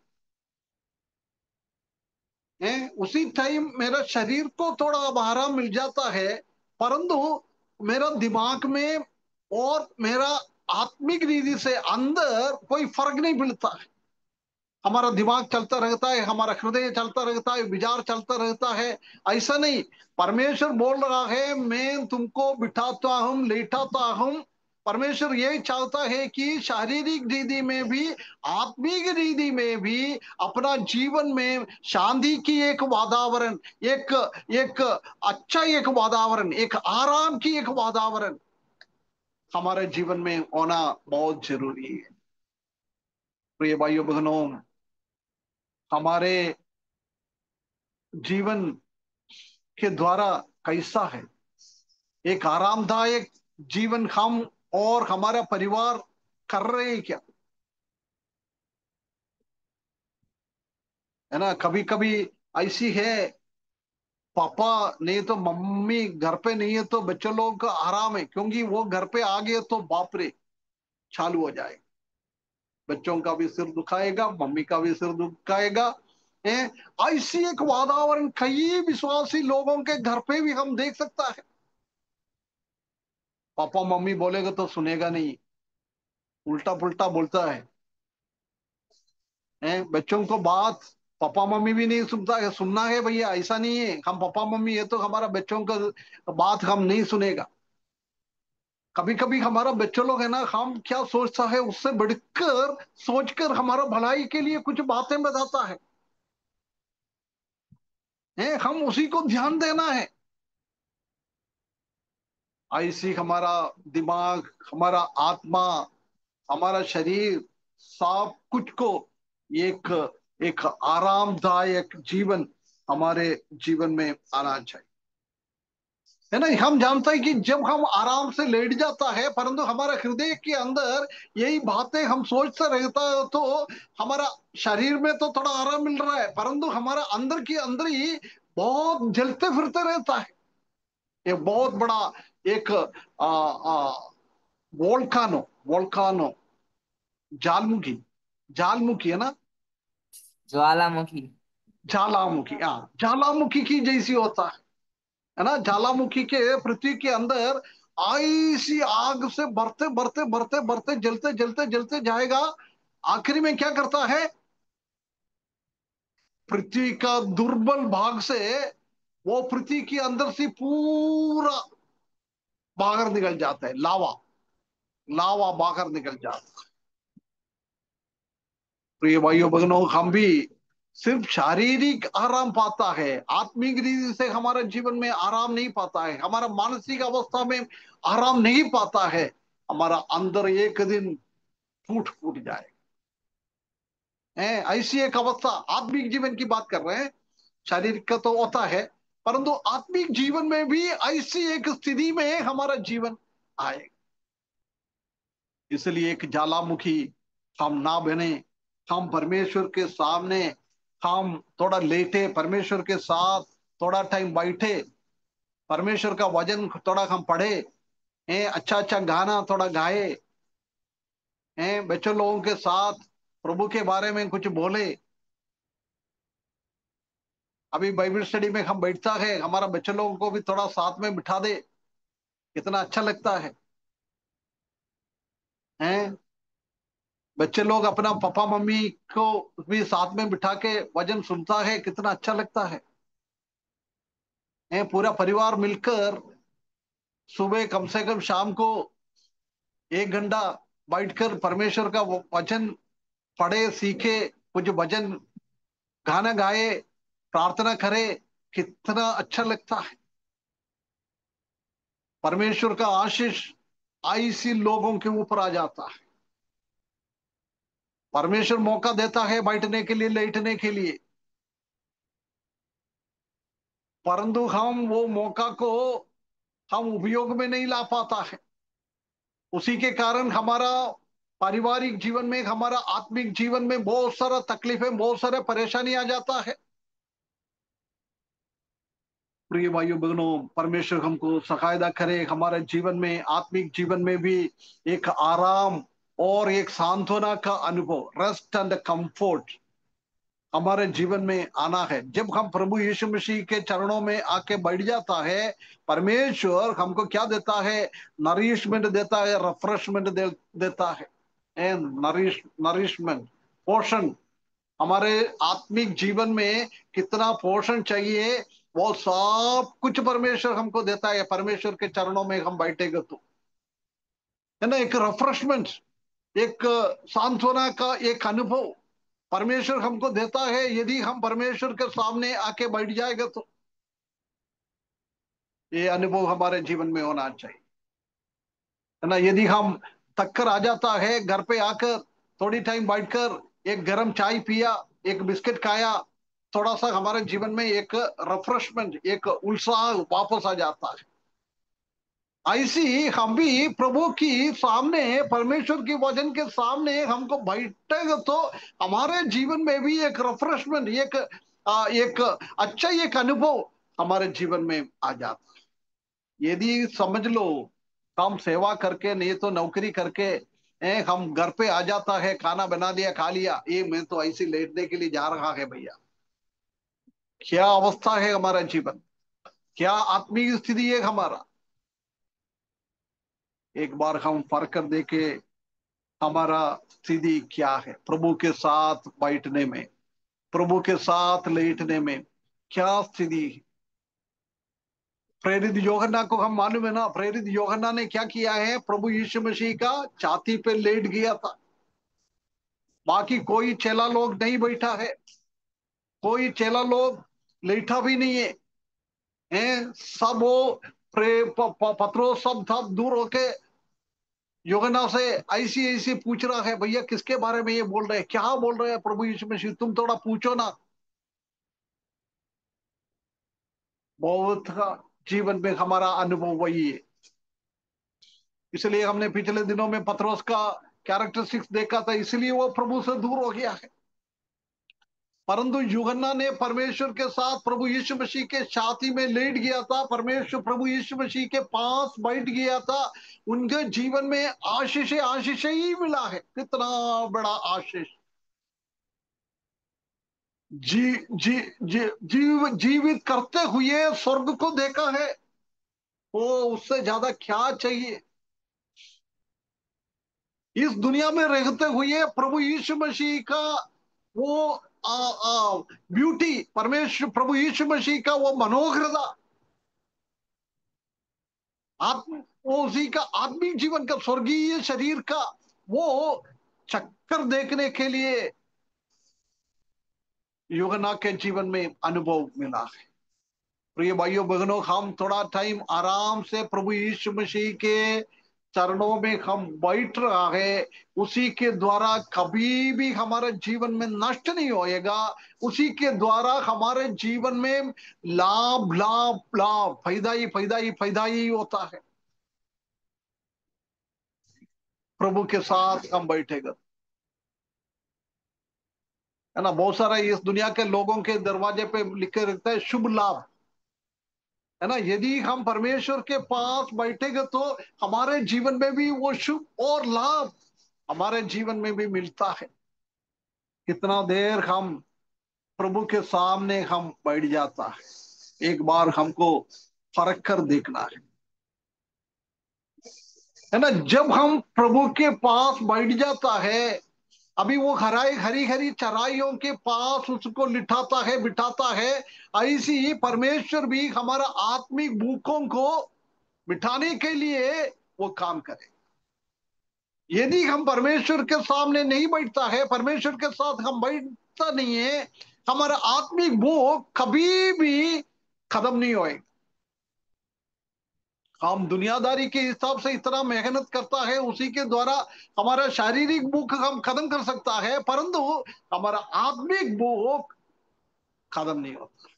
उसी टाइम मेरा शरीर को थोड़ा अब आराम मिल जाता है, परंतु मेरा दिमाग में और मेरा आत्मिक रीति से अंदर कोई फर्क नहीं मिलता है। हमारा दिमाग चलता रहता है, हमारा हृदय चलता रहता है, विचार चलता रहता है। ऐसा नहीं, परमेश्वर बोल रहा है मैं तुमको बिठाता हूं, लेटाता हूं। परमेश्वर ये चाहता है कि शारीरिक रीति में भी, आत्मिक रीति में भी अपना जीवन में शांति की एक वातावरण, एक एक अच्छा एक वातावरण, एक आराम की एक वातावरण हमारे जीवन में होना बहुत जरूरी है। प्रिय भाइयों बहनों, हमारे जीवन के द्वारा कैसा है, एक आरामदायक जीवन हम और हमारा परिवार कर रहे हैं क्या, है ना। कभी कभी ऐसी है, पापा नहीं तो मम्मी घर पे नहीं है तो बच्चों लोगों का आराम है, क्योंकि वो घर पे आ गए तो बाप रे चालू हो जाएगा, बच्चों का भी सिर दुखाएगा, मम्मी का भी सिर दुखाएगा है। ऐसी एक वातावरण कई विश्वासी लोगों के घर पे भी हम देख सकता है। पापा मम्मी बोलेगा तो सुनेगा नहीं, उल्टा पुल्टा बोलता है बच्चों को बात। पापा मम्मी भी नहीं सुनता है, सुनना है भैया, ऐसा नहीं है हम पापा मम्मी है तो हमारा बच्चों का बात हम नहीं सुनेगा। कभी कभी हमारा बच्चों लोग है ना, हम क्या सोचता है उससे बढ़कर सोचकर हमारा भलाई के लिए कुछ बातें बताता है, हम उसी को ध्यान देना है। ऐसी हमारा दिमाग, हमारा आत्मा, हमारा शरीर, सब कुछ को एक एक आरामदायक जीवन हमारे जीवन में आना चाहिए, है ना। हम जानते हैं कि जब हम आराम से लेट जाता है, परंतु हमारा हृदय के अंदर यही बातें हम सोचते रहता है तो हमारा शरीर में तो थोड़ा आराम मिल रहा है, परंतु हमारा अंदर के अंदर ही बहुत जलते फिरते रहता है। ये बहुत बड़ा एक वोल्कानो, वोल्कानो, ज्वालामुखी, ज्वालामुखी है ना, ज्वालामुखी। ज्वालामुखी, हाँ ज्वालामुखी की जैसी होता है ना। ज्वालामुखी के पृथ्वी के अंदर ऐसी आग से बढ़ते बढ़ते बढ़ते बढ़ते जलते जलते जलते जाएगा, आखिरी में क्या करता है, पृथ्वी का दुर्बल भाग से वो पृथ्वी के अंदर से पूरा बाहर निकल जाता है, लावा, लावा बाहर निकल जाता है। प्रिय भाइयों बहनों, हम भी सिर्फ शारीरिक आराम पाता है, आत्मिक रीति से हमारा जीवन में आराम नहीं पाता है, हमारा मानसिक अवस्था में आराम नहीं पाता है, हमारा अंदर एक दिन फूट फूट जाए, ऐसी एक अवस्था। आत्मिक जीवन की बात कर रहे हैं, शारीरिक का तो होता है, परंतु आत्मिक जीवन में भी ऐसी एक स्थिति में हमारा जीवन आए। इसलिए एक ज्वालामुखी हम ना बने, हम परमेश्वर के सामने हम थोड़ा लेटे, परमेश्वर के साथ थोड़ा टाइम बैठे, परमेश्वर का वचन थोड़ा हम पढ़े, अच्छा अच्छा गाना थोड़ा गाए, बच्चों लोगों के साथ प्रभु के बारे में कुछ बोले। अभी बाइबल स्टडी में हम बैठता है, हमारा बच्चों लोगों को भी थोड़ा साथ में बिठा दे, कितना अच्छा लगता है। बच्चे लोग अपना पापा मम्मी को भी साथ में बिठा के वजन सुनता है, कितना अच्छा लगता है। पूरा परिवार मिलकर सुबह कम से कम शाम को 1 घंटा बैठकर परमेश्वर का वो वचन पढ़े, सीखे, कुछ भजन गाना गाए, प्रार्थना करे, कितना अच्छा लगता है। परमेश्वर का आशीष ऐसी लोगों के ऊपर आ जाता है। परमेश्वर मौका देता है बैठने के लिए, लेटने के लिए, परंतु हम वो मौका को हम उपयोग में नहीं ला पाता है। उसी के कारण हमारा पारिवारिक जीवन में, हमारा आत्मिक जीवन में बहुत सारा तकलीफें, बहुत सारा परेशानी आ जाता है। प्रिय भाइयों बहनों, परमेश्वर हमको सहायता करे, हमारे जीवन में, आत्मिक जीवन में भी एक आराम और एक सांत्वना का अनुभव, रेस्ट एंड कंफर्ट हमारे जीवन में आना है। जब हम प्रभु यीशु मसीह के चरणों में आके बैठ जाता है, परमेश्वर हमको क्या देता है? नरिशमेंट देता है, रिफ्रेशमेंट देता है। एंड नरिशमेंट, पोषण, हमारे आत्मिक जीवन में कितना पोषण चाहिए वो सब कुछ परमेश्वर हमको देता है। परमेश्वर के चरणों में हम बैठेंगे तो, है ना, एक रिफ्रेशमेंट, एक सांत्वना का एक अनुभव परमेश्वर हमको देता है। यदि हम परमेश्वर के सामने आके बैठ जाएगा तो ये अनुभव हमारे जीवन में होना चाहिए, है ना। यदि हम थक कर आ जाता है, घर पे आकर थोड़ी टाइम बैठकर एक गर्म चाय पिया, एक बिस्किट खाया, थोड़ा सा हमारे जीवन में एक रिफ्रेशमेंट, एक उत्साह वापस आ जाता है। ऐसी ही हम भी प्रभु की सामने, परमेश्वर की वचन के सामने हमको बैठेगा तो हमारे जीवन में भी एक रिफ्रेशमेंट, एक अच्छा एक अनुभव हमारे जीवन में आ जाता है। यदि समझ लो, हम सेवा करके, नहीं तो नौकरी करके हम घर पे आ जाता है, खाना बना दिया, खा लिया, ये मैं तो ऐसे लेटने के लिए जा रहा है भैया, क्या अवस्था है हमारा जीवन, क्या आत्मिक स्थिति है हमारा। एक बार हम फर्क कर देखे हमारा स्थिति क्या है प्रभु के साथ बैठने में, प्रभु के साथ लेटने में, क्या स्थिति है। प्रेरित योहन्ना को हम मालूम है ना, प्रेरित योहन्ना ने क्या किया है? प्रभु यीशु मसीह का छाती पे लेट गया था। बाकी कोई चेला लोग नहीं बैठा है, कोई चेला लोग लेटा भी नहीं है, सब वो पत्रोस सब था दूर होके योगना से ऐसी ऐसी पूछ रहा है, भैया किसके बारे में ये बोल रहे हैं, क्या बोल रहे हैं प्रभु यीशु मसीह, तुम थोड़ा पूछो ना। बहुत का जीवन में हमारा अनुभव वही है। इसलिए हमने पिछले दिनों में पत्रोस का कैरेक्टरिस्टिक्स देखा था, इसलिए वो प्रभु से दूर हो गया है। परंतु यूहन्ना ने परमेश्वर के साथ प्रभु यीशु मसीह के छाती में लेट गया था, परमेश्वर प्रभु यीशु मसीह के पास बैठ गया था। उनके जीवन में आशीष आशीष ही मिला है। कितना बड़ा आशीष। जी जी जीवित करते हुए स्वर्ग को देखा है, वो उससे ज्यादा क्या चाहिए। इस दुनिया में रहते हुए प्रभु यीशु मसीह का वो ब्यूटी, परमेश्वर प्रभु यीशु मसीह का वो मनोहरता, आत्म, वो उसी का आत्मिक जीवन का, स्वर्गीय शरीर का वो चक्कर देखने के लिए यूहन्ना के जीवन में अनुभव मिला है। प्रिय भाइयों बहनों, हम थोड़ा टाइम आराम से प्रभु यीशु मसीह के चरणों में हम बैठ रहा है, उसी के द्वारा कभी भी हमारे जीवन में नष्ट नहीं होएगा। उसी के द्वारा हमारे जीवन में लाभ लाभ लाभ, फायदा ही फायदा ही फायदा ही होता है। प्रभु के साथ हम बैठेगा, है ना। बहुत सारा इस दुनिया के लोगों के दरवाजे पे लिखे रहता है शुभ लाभ, है ना। यदि हम परमेश्वर के पास बैठेंगे तो हमारे जीवन में भी वो शुभ और लाभ हमारे जीवन में भी मिलता है। कितना देर हम प्रभु के सामने हम बैठ जाता है, एक बार हमको फर्क कर देखना है ना। जब हम प्रभु के पास बैठ जाता है अभी वो हरी हरी चराइयों के पास उसको लिटाता है, बिठाता है। ऐसी ही परमेश्वर भी हमारा आत्मिक भूखों को मिटाने के लिए वो काम करे। यदि हम परमेश्वर के सामने नहीं बैठता है, परमेश्वर के साथ हम बैठता नहीं है, हमारा आत्मिक भूख कभी भी खत्म नहीं होएगा। हम दुनियादारी के हिसाब से इतना मेहनत करता है, उसी के द्वारा हमारा शारीरिक भूख हम खत्म कर सकता है, परंतु हमारा आत्मिक भूख खत्म नहीं होता।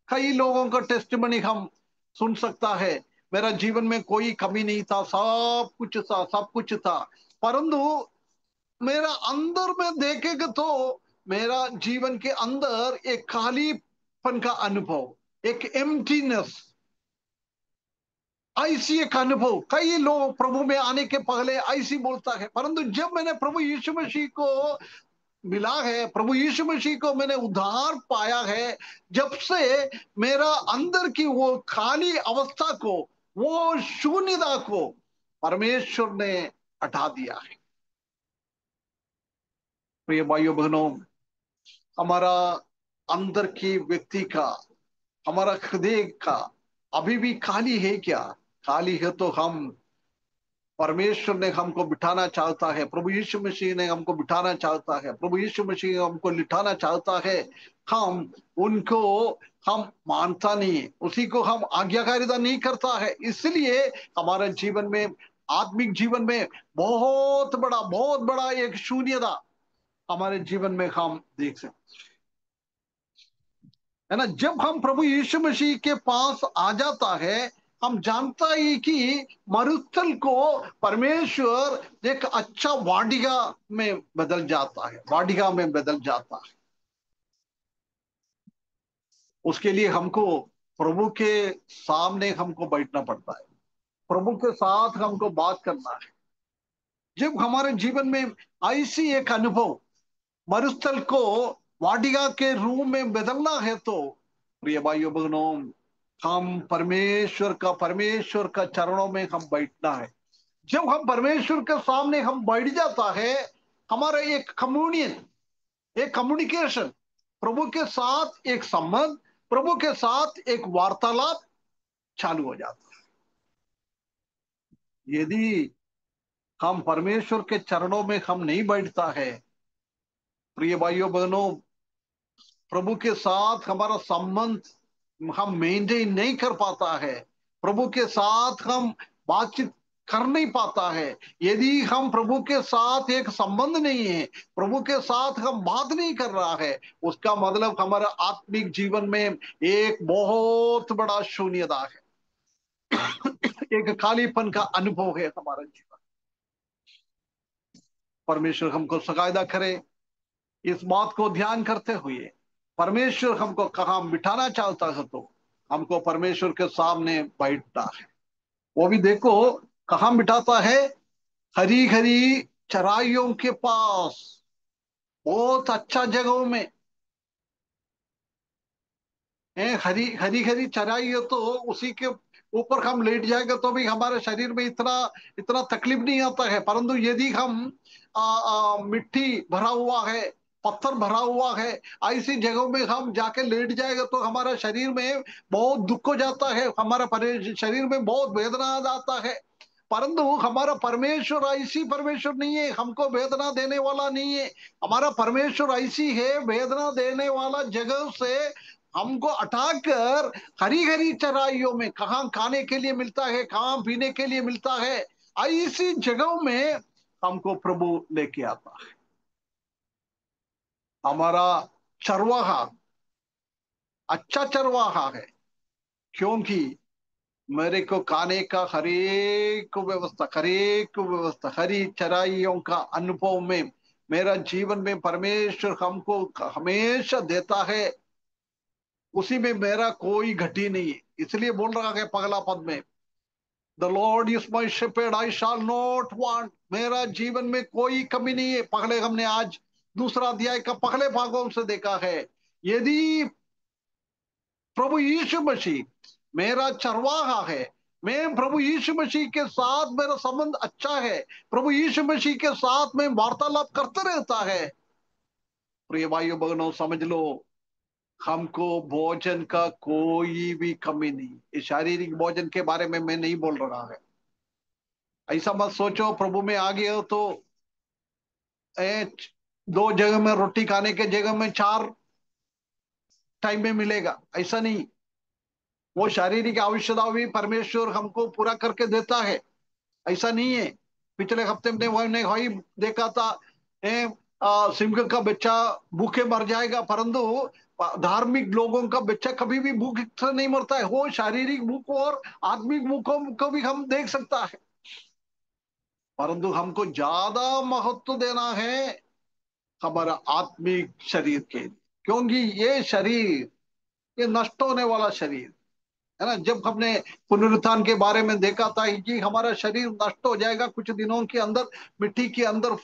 कई लोगों का टेस्टिमनी हम सुन सकता है, मेरा जीवन में कोई कमी नहीं था, सब कुछ था, सब कुछ था, परंतु मेरा अंदर में देखेगा तो मेरा जीवन के अंदर एक खालीपन का अनुभव, एक एम्प्टीनेस, ऐसी एक अनुभव। कई लोग प्रभु में आने के पहले ऐसी बोलता है, परंतु जब मैंने प्रभु यीशु मसीह को मिला है, प्रभु यीशु मसीह को मैंने उद्धार पाया है, जब से मेरा अंदर की वो खाली अवस्था को, वो शून्यता को परमेश्वर ने हटा दिया है। प्रिय भाइयों बहनों, हमारा अंदर की व्यक्ति का, हमारा हृदय का अभी भी खाली है क्या? खाली है तो हम, परमेश्वर ने हमको बिठाना चाहता है, प्रभु यीशु मसीह ने हमको बिठाना चाहता है, प्रभु यीशु मसीह हमको लिटाना चाहता है। हम उनको हम मानता नहीं है, उसी को हम आज्ञाकारिता नहीं करता है, इसलिए हमारे जीवन में, आत्मिक जीवन में बहुत बड़ा एक शून्यता हमारे जीवन में हम देख सकते है ना। जब हम प्रभु यीशु मसीह के पास आ जाता है, हम जानता ही कि मरुस्थल को परमेश्वर एक अच्छा वाटिका में बदल जाता है, वाटिका में बदल जाता है। उसके लिए हमको प्रभु के सामने हमको बैठना पड़ता है, प्रभु के साथ हमको बात करना है। जब हमारे जीवन में ऐसी एक अनुभव मरुस्थल को वाटिका के रूप में बदलना है, तो प्रिय भाइयों बहनों, हम परमेश्वर का चरणों में हम बैठना है। जब हम परमेश्वर के सामने हम बैठ जाता है, हमारा एक कम्युनियन, एक कम्युनिकेशन, प्रभु के साथ एक संबंध, प्रभु के साथ एक वार्तालाप चालू हो जाता है। यदि हम परमेश्वर के चरणों में हम नहीं बैठता है, प्रिय भाइयों बहनों, प्रभु के साथ हमारा संबंध हम मेंटेन नहीं कर पाता है, प्रभु के साथ हम बातचीत कर नहीं पाता है। यदि हम प्रभु के साथ एक संबंध नहीं है, प्रभु के साथ हम बात नहीं कर रहा है, उसका मतलब हमारा आत्मिक जीवन में एक बहुत बड़ा शून्यता है, एक खालीपन का अनुभव है हमारा जीवन। परमेश्वर हमको सहायता करे, इस बात को ध्यान करते हुए परमेश्वर हमको कहाँ बिठाना चाहता है, तो हमको परमेश्वर के सामने बैठता है। वो भी देखो कहाँ बिठाता है, हरी हरी चराइयों के पास, बहुत अच्छा जगहों में है। हरी हरी हरी चराई है, तो उसी के ऊपर हम लेट जाएगा तो भी हमारे शरीर में इतना इतना तकलीफ नहीं आता है, परंतु यदि हम मिट्टी भरा हुआ है, पत्थर भरा हुआ है, ऐसी जगहों में हम जाके लेट जाएगा तो हमारा शरीर में बहुत दुख हो जाता है, हमारा शरीर में बहुत वेदना आ जाता है। परंतु हमारा परमेश्वर ऐसी परमेश्वर नहीं है, हमको वेदना देने वाला नहीं है। हमारा परमेश्वर ऐसी है, वेदना देने वाला जगह से हमको हटाकर हरी हरी चराइयों में, कहाँ खाने के लिए मिलता है, कहाँ पीने के लिए मिलता है, ऐसी जगहों में हमको प्रभु लेके आता है। हमारा चरवाहा अच्छा चरवाहा है, क्योंकि मेरे को खाने का हरेक व्यवस्था, हरी चराइयों का अनुभव में मेरा जीवन में परमेश्वर हमको हमेशा देता है, उसी में मेरा कोई घटी नहीं है। इसलिए बोल रहा है पगला पद में, the Lord is my shepherd I shall not want. मेरा जीवन में कोई कमी नहीं है। पहले हमने आज दूसरा अध्याय का पहले भागों से देखा है, यदि प्रभु यीशु मसीह मेरा चरवाहा है, मैं प्रभु यीशु मसीह के साथ मेरा संबंध अच्छा है, प्रभु यीशु मसीह के साथ में वार्तालाप करते रहता है। प्रिय भाइयों बहनों, समझ लो, हमको भोजन का कोई भी कमी नहीं। इस शारीरिक भोजन के बारे में मैं नहीं बोल रहा है। ऐसा मत सोचो प्रभु में आ गए हो तो ए, 2 जगह में रोटी खाने के जगह में 4 टाइम में मिलेगा, ऐसा नहीं। वो शारीरिक आवश्यकता भी परमेश्वर हमको पूरा करके देता है, ऐसा नहीं है। पिछले हफ्ते में हमने वही देखा था, सिंह का बच्चा भूखे मर जाएगा, परंतु धार्मिक लोगों का बच्चा कभी भी भूख से नहीं मरता है। वो शारीरिक भूख और आत्मिक भूखों को भी हम देख सकता है, परंतु हमको ज्यादा महत्व देना है हमारा आत्मिक शरीर के लिए, क्योंकि ये शरीर ये नष्ट होने वाला शरीर है ना। जब हमने पुनरुत्थान के बारे में देखा था कि हमारा शरीर नष्ट हो जाएगा, कुछ दिनों के अंदर मिट्टी के अंदर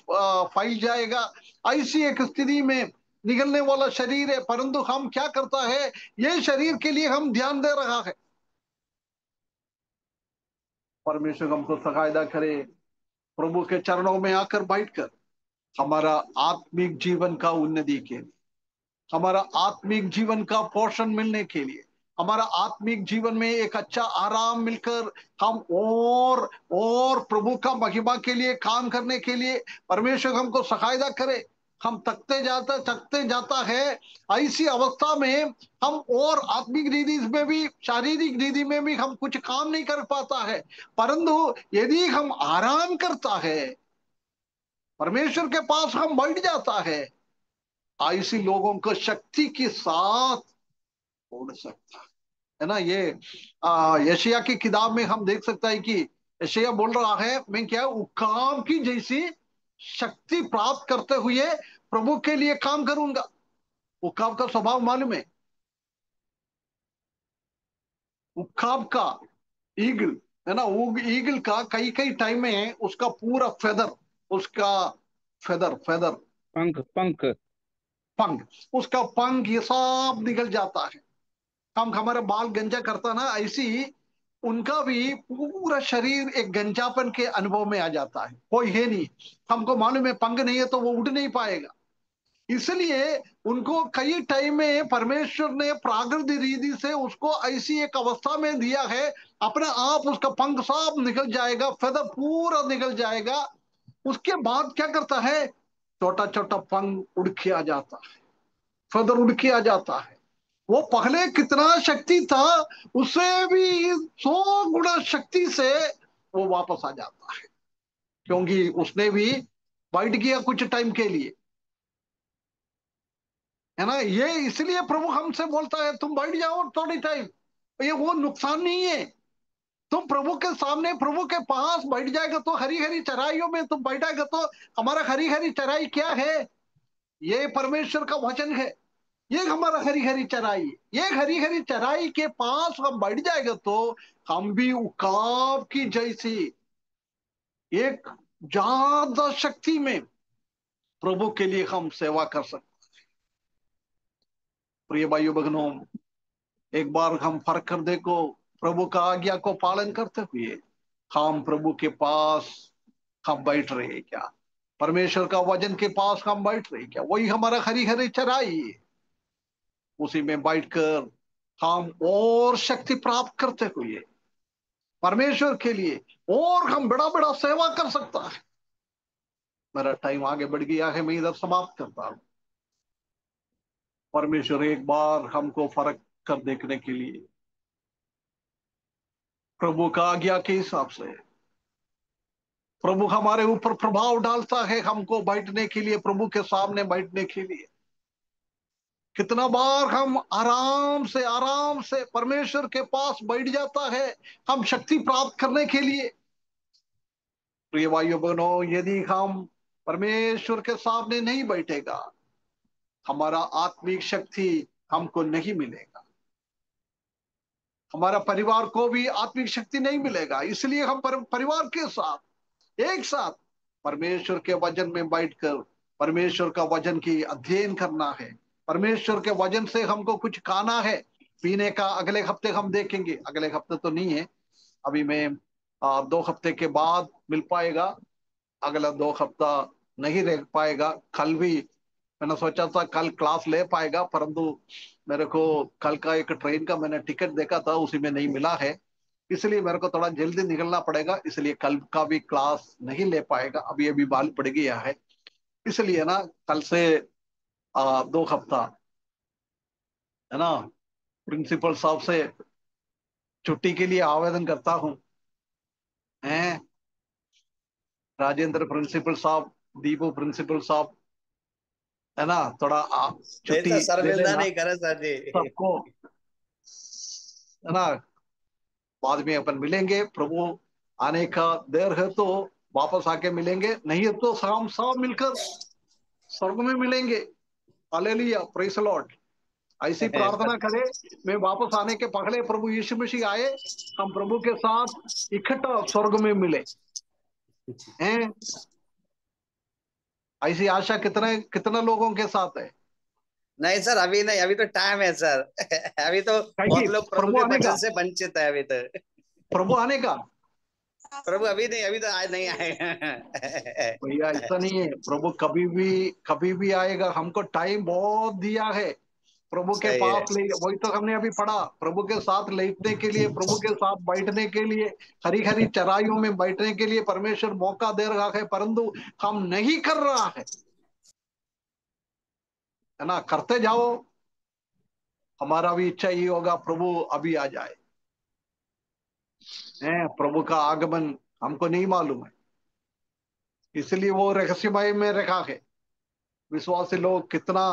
फैल जाएगा, ऐसी एक स्थिति में निकलने वाला शरीर है। परंतु हम क्या करता है, ये शरीर के लिए हम ध्यान दे रहा है। परमेश्वर हमको सहायता करे, प्रभु के चरणों में आकर बैठकर हमारा आत्मिक जीवन का उन्नति के लिए, हमारा आत्मिक जीवन का पोषण मिलने के लिए, हमारा आत्मिक जीवन में एक अच्छा आराम मिलकर हम और प्रभु का महिमा के लिए काम करने के लिए परमेश्वर हमको सहायता करे। हम थकते जाता है, ऐसी अवस्था में हम और आत्मिक रीति में भी शारीरिक रीति में भी हम कुछ काम नहीं कर पाता है। परंतु यदि हम आराम करता है, परमेश्वर के पास हम बैठ जाता है, ऐसी लोगों को शक्ति के साथ छोड़ सकता है ना। ये यशायाह की किताब में हम देख सकता है कि यशायाह बोल रहा है, मैं क्या उकाब की जैसी शक्ति प्राप्त करते हुए प्रभु के लिए काम करूंगा। उकाब का स्वभाव मालूम है, उकाब का ईगल है ना, वो ईगल का कई कई टाइम में उसका पूरा उसका फेदर पंख पंख। पंख, उसका पंख ये सब निकल जाता है। हम हमारा बाल गंजा करता ना, ऐसी उनका भी पूरा शरीर एक गंजापन के अनुभव में आ जाता है। कोई है नहीं, हमको मालूम है पंख नहीं है तो वो उड़ नहीं पाएगा। इसलिए उनको कई टाइम में परमेश्वर ने प्राकृतिक रीति से उसको ऐसी एक अवस्था में दिया है, अपने आप उसका पंख सब निकल जाएगा, फेदर पूरा निकल जाएगा। उसके बाद क्या करता है, छोटा छोटा पंख उड़ के आ जाता है, फेदर उड़ के आ जाता है। वो पहले कितना शक्ति था, उससे भी 100 गुना शक्ति से वो वापस आ जाता है, क्योंकि उसने भी बैठ गया कुछ टाइम के लिए, है ना। ये इसलिए प्रभु हमसे बोलता है तुम बैठ जाओ थोड़ी टाइम, ये वो नुकसान नहीं है। तुम प्रभु के सामने प्रभु के पास बैठ जाएगा तो हरी हरी चराइयों में तुम बैठाएगा तो हमारा हरी हरी चराई क्या है, ये परमेश्वर का वचन है। ये हमारा हरी हरी चराई, ये हरी हरी चराई के पास हम बैठ जाएगा तो हम भी उकाब की जैसी एक ज्यादा शक्ति में प्रभु के लिए हम सेवा कर सकते। प्रिय भाइयों बहनों, एक बार हम फर्क कर देखो, प्रभु का आज्ञा को पालन करते हुए हम प्रभु के पास हम बैठ रहे हैं क्या, परमेश्वर का वचन के पास हम बैठ रहे हैं क्या, वही हमारा हरी हरी चराई है। उसी में बैठकर हम और शक्ति प्राप्त करते हुए परमेश्वर के लिए और हम बड़ा बड़ा सेवा कर सकता है। मेरा टाइम आगे बढ़ गया है, मैं इधर समाप्त करता हूं। परमेश्वर एक बार हमको फर्क कर देखने के लिए प्रभु का आज्ञा के हिसाब से प्रभु हमारे ऊपर प्रभाव डालता है, हमको बैठने के लिए, प्रभु के सामने बैठने के लिए। कितना बार हम आराम से परमेश्वर के पास बैठ जाता है, हम शक्ति प्राप्त करने के लिए। प्रिय भाइयों बहनों, यदि हम परमेश्वर के सामने नहीं बैठेगा, हमारा आत्मिक शक्ति हमको नहीं मिलेगा, हमारा परिवार को भी आत्मिक शक्ति नहीं मिलेगा। इसलिए हम परिवार के साथ एक साथ परमेश्वर के वचन में बैठकर परमेश्वर का वचन की अध्ययन करना है। परमेश्वर के वचन से हमको कुछ खाना है पीने का, अगले हफ्ते हम देखेंगे, अगले हफ्ते तो नहीं है, अभी मैं 2 हफ्ते के बाद मिल पाएगा, अगला 2 हफ्ता नहीं रह पाएगा। कल भी मैंने सोचा था कल क्लास ले पाएगा, परंतु मेरे को कल का एक ट्रेन का मैंने टिकट देखा था, उसी में नहीं मिला है, इसलिए मेरे को थोड़ा जल्दी निकलना पड़ेगा, इसलिए कल का भी क्लास नहीं ले पाएगा। अभी अभी बाल पड़ गया है, इसलिए ना कल से 2 हफ्ता है ना प्रिंसिपल साहब से छुट्टी के लिए आवेदन करता हूँ। हैं राजेंद्र प्रिंसिपल साहब, दीपू प्रिंसिपल साहब, है ना, थोड़ा छुट्टी ऐसा दे शर्मिंदा देना नहीं करे सर जी। सबको, है ना। बाद में अपन मिलेंगे, प्रभु आने का देर है तो वापस आके मिलेंगे, नहीं है तो शाम शाम मिलकर स्वर्ग में मिलेंगे। Hallelujah, praise the Lord. ऐसी प्रार्थना करें, मैं वापस आने के पहले प्रभु यीशु मसीह आए, हम प्रभु के साथ इकट्ठा स्वर्ग में मिले हैं। ऐसी आशा कितने कितने लोगों के साथ है। नहीं सर, अभी नहीं, अभी तो टाइम है सर। अभी तो कहीं बहुत लोग प्रभु प्रभु के आने का, वचन से वंचित है अभी तो। प्रभु आने का प्रभु अभी नहीं, अभी तो आज नहीं आए। भैया, ऐसा नहीं है, प्रभु कभी भी आएगा, हमको टाइम बहुत दिया है प्रभु के सही है। पास ले। वही तो हमने अभी पढ़ा, प्रभु के साथ लेटने के लिए, प्रभु के साथ बैठने के लिए, हरी हरी चराइयों में बैठने के लिए परमेश्वर मौका दे रहा है, परंतु हम नहीं कर रहा है ना। करते जाओ, हमारा भी इच्छा ये होगा प्रभु अभी आ जाए। हैं, प्रभु का आगमन हमको नहीं मालूम है, इसलिए वो रहस्यमय में रखा है। विश्वासी लोग कितना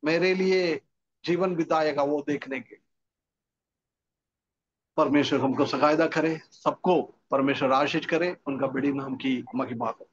मेरे लिए जीवन बिताएगा वो देखने के। परमेश्वर हमको सहायता करे, सबको परमेश्वर आशीष करे, उनका बड़ी नाम की महिमा हो।